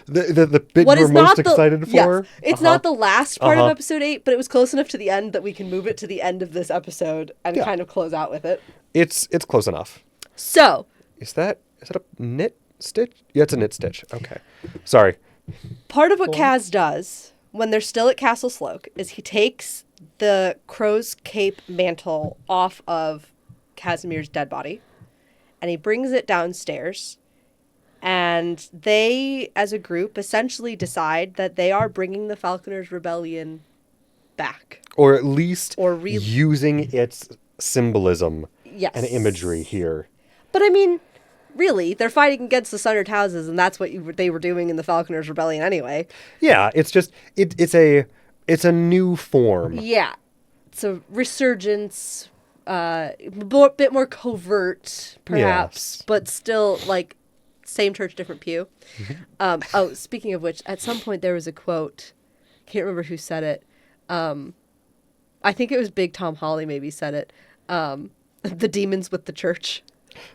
The bit What we're is not most excited yes, for. it's not the last part of Uh-huh. episode 8, but it was close enough to the end that we can move it to the end of this episode and Yeah. kind of close out with it. It's close enough. So, Is that a knit stitch? Yeah, it's a knit stitch. Okay. Sorry. part of what Kaz does when they're still at Castle Sloke is he takes the Crow's Cape mantle off of Casimir's dead body and he brings it downstairs. And they, as a group, essentially decide that they are bringing the Falconers' Rebellion back. Or at least Or using its symbolism Yes. and imagery here. But I mean, really, they're fighting against the Sundered Houses, and that's what they were doing in the Falconers' Rebellion anyway. Yeah, it's just it's a new form. Yeah. It's a resurgence, bit more covert, perhaps, Yes. but still, like, same church, different pew. Speaking of which, at some point there was a quote. Can't remember who said it. I think it was Big Tom Holly maybe said it. The demons with the church.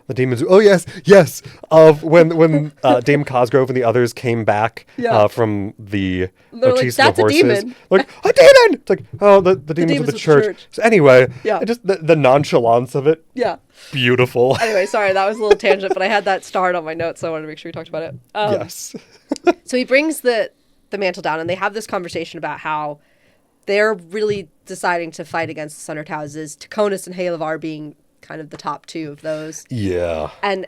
The demons. Oh yes, yes. Of when Dame Cosgrove and the others came back Yeah. From the They're like, chase of "That's the a horses, demon." like a demon. It's like, oh, the demons of the church. So anyway, Yeah. just the nonchalance of it. Yeah. Beautiful. Anyway, sorry, that was a little tangent, but I had that starred on my notes, so I wanted to make sure we talked about it. Yes. So he brings the mantle down, and they have this conversation about how they're really deciding to fight against the Sundered Houses, Taconis and Halavar being kind of the top two of those. Yeah. And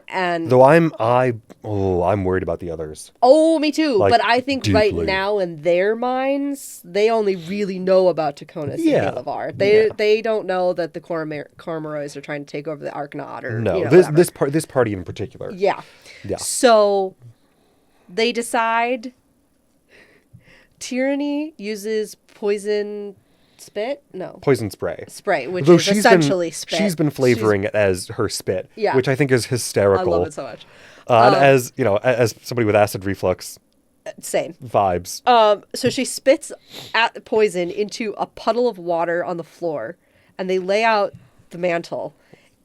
Though I'm worried about the others. oh, me too. Like, But I think right deeply. now in their minds, they only really know about Taconis Yeah. and Halavar. Yeah. They don't know that the Cormoroys are trying to take over the Arknot or No, you know, whatever. this party in particular. Yeah. Yeah. So they decide Tyranny uses poison spit? No. Poison spray. Spray, which Though is essentially spit. She's been flavoring it as her spit, Yeah. which I think is I hysterical. love it so much. And as you know, as somebody with acid reflux Same. vibes. So she spits at the poison into a puddle of water on the floor, and they lay out the mantle,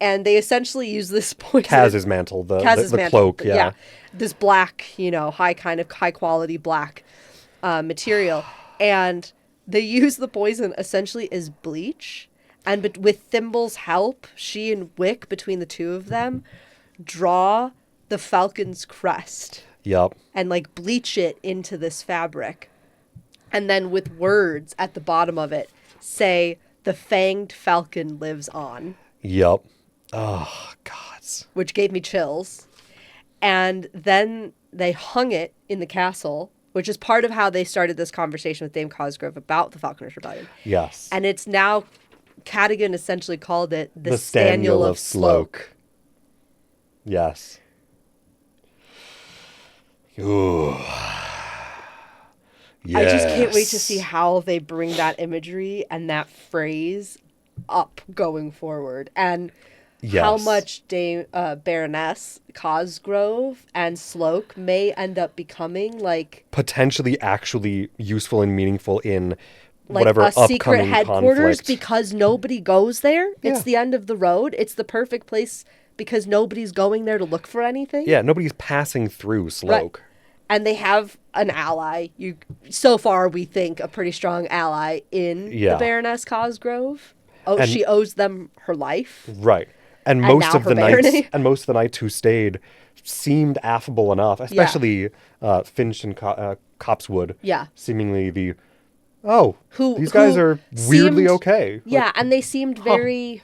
and they essentially use this poison. Kaz's mantle, the mantle, cloak, yeah. This black, high quality black material, and they use the poison essentially as bleach. And with Thimble's help, she and Wick, between the two of them, draw the falcon's crest Yep. and like bleach it into this fabric. And then with words at the bottom of it say, "The fanged falcon lives on," Yep. Oh, gods. which gave me chills. And then they hung it in the castle, which is part of how they started this conversation with Dame Cosgrove about the Falconers' Rebellion. Yes. And it's now, Cadogan essentially called it the Staniel Staniel of Sloke. Yes. Ooh. I just can't wait to Yes. see how they bring that imagery and that phrase up going forward. And how Yes. much Baroness Cosgrove and Sloke may end up becoming like potentially actually useful and meaningful in like whatever a upcoming secret headquarters conflict. because nobody goes there. It's Yeah. the end of the road. It's the perfect place because nobody's going there to look for anything. Yeah, nobody's passing through Sloke. And they have an ally. So far, we think a pretty strong ally in Yeah. the Baroness Cosgrove. Oh, And- she owes them her life. Right. And And most now of her the knights barony. and most of the knights who stayed seemed affable enough, especially Finch and Copsewood. Yeah. Seemingly these Who guys are weirdly seemed- okay. Yeah, and they seemed very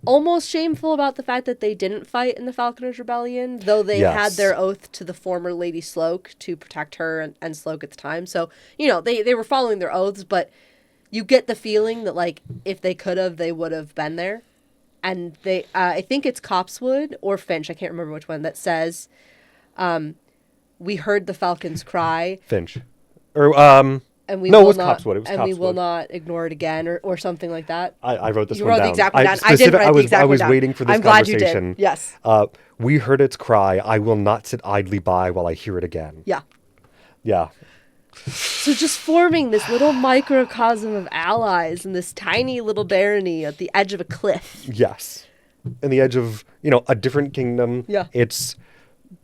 almost shameful about the fact that they didn't fight in the Falconers' Rebellion, though they had Yes. their oath to the former Lady Sloke to protect her and Sloke at the time. So, they were following their oaths, but you get the feeling that, like, if they could have, they would have been there. And they, I think it's Copsewood or Finch, I can't remember which one, that says, we heard the falcons cry. Finch. Or And we No, it will was not, Copsewood. It was and we will Copsewood. not ignore it again, or something like that. I wrote this You one wrote down. the exact one down. I did specific- write the exact I one was down. waiting for this I'm glad you did. conversation. Yes. We heard its cry. I will not sit idly by while I hear it again. Yeah. Yeah. So just forming this little microcosm of allies in this tiny little barony at the edge of a cliff. Yes. In the edge of, a different kingdom. Yeah. It's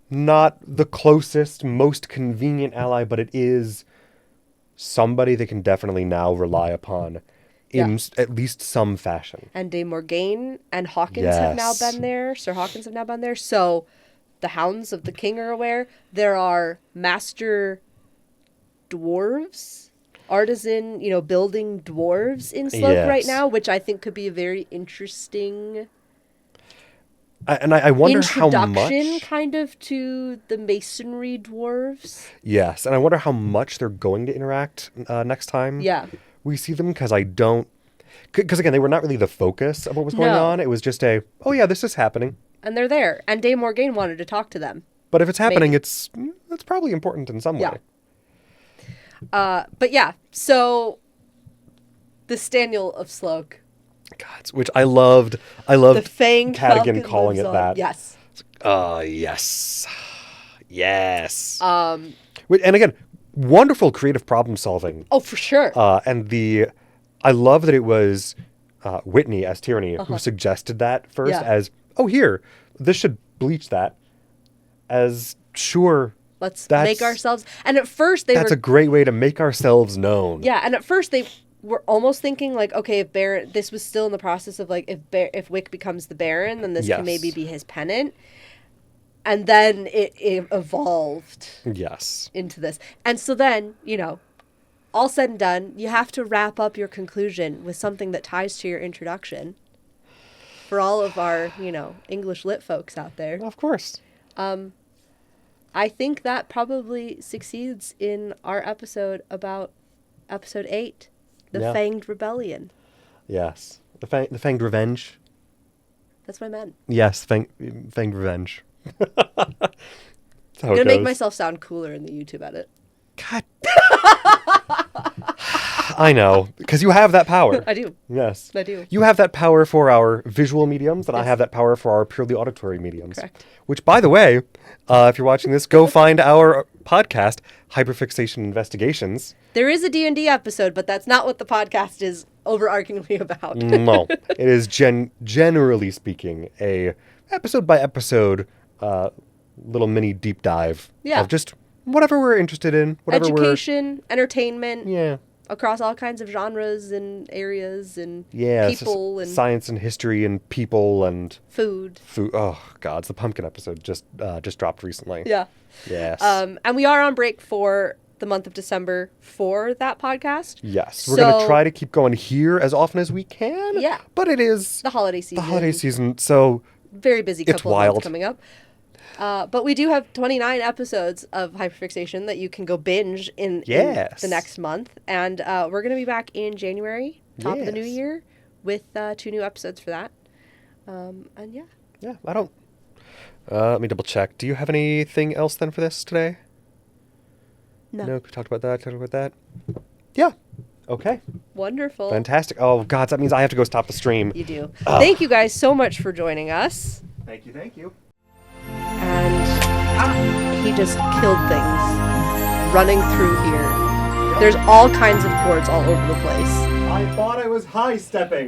not the closest, most convenient ally, but it is somebody they can definitely now rely upon in at least some fashion. And De Morgaine and Hawkins have now Yes. been there. Sir Hawkins have now been there. So the Hounds of the King are aware. There are master dwarves, artisan, building dwarves in Sloke right Yes. now, which I think could be a very interesting I wonder how introduction much. kind of to the masonry dwarves. Yes, and I wonder how much they're going to interact next time Yeah. we see them, because I don't. Because again, they were not really the focus of what was going No. on. It was just oh yeah, this is happening. And they're there. And De Morgaine wanted to talk to them. But if it's happening, Maybe. it's probably important in some Yeah. way. But yeah, so the Staniel of Sloke. God, which I loved. I The loved Fanged Cadigan Falcon calling lives it on. that. Yes. Yes. Yes. Um, And again, wonderful creative problem solving. oh, for sure. And I love that it was Whitney as Tyranny who suggested that first Yeah. as, oh, here, this should bleach that. As, sure, Let's that's- make ourselves. And at first they that's were. a great way to make ourselves known. Yeah, and at first they were almost thinking like, okay, if Baron, this was still in the process of like, if Wick becomes the Baron, then this Yes. can maybe be his pennant. And then it evolved Yes. into this. And so then, all said and done, you have to wrap up your conclusion with something that ties to your introduction. For all of our, English lit folks out there. Of course. I think that probably succeeds in our episode about episode 8, the Yeah. Fanged Rebellion. Yes. The Fanged Revenge. That's what I meant. Yes, Fanged Revenge. That's how I'm it going to make goes. myself sound cooler in the YouTube edit. God. I know, because you have that power. I do. Yes. I do. You have that power for our visual mediums, and I Yes. have that power for our purely auditory mediums. Correct. Which, by the way, if you're watching this, go find our podcast, Hyperfixation Investigations. There is a D&D episode, but that's not what the podcast is overarchingly about. No, it is generally speaking a episode by episode little mini deep dive Yeah. of just whatever we're interested in, whatever Education, entertainment, we're yeah. across all kinds of genres and areas and Yeah, people and science and history and people and food. food. Oh God, it's the pumpkin episode just dropped recently. Yeah. Yes. And we are on break for the month of December for that podcast. Yes. We're gonna So- try to keep going here as often as we can. Yeah. But it is The holiday season. the holiday season, so Very busy It's couple of wild. months coming up. But we do have 29 episodes of Hyperfixation that you can go binge in Yes. the next month. And we're going to be back in January, top of the new Yes. year, with 2 new episodes for that. And yeah. yeah, I don't. Let me double check. Do you have anything else then for this today? No. No, we talked about that. Talked about that. Yeah. Okay. Wonderful. Fantastic. Oh God, that means I have to go stop the stream. You do. Thank you guys so much for joining us. Thank you. Thank you. And he just killed things running through here. There's all kinds of cords all over the place. I thought I was high stepping.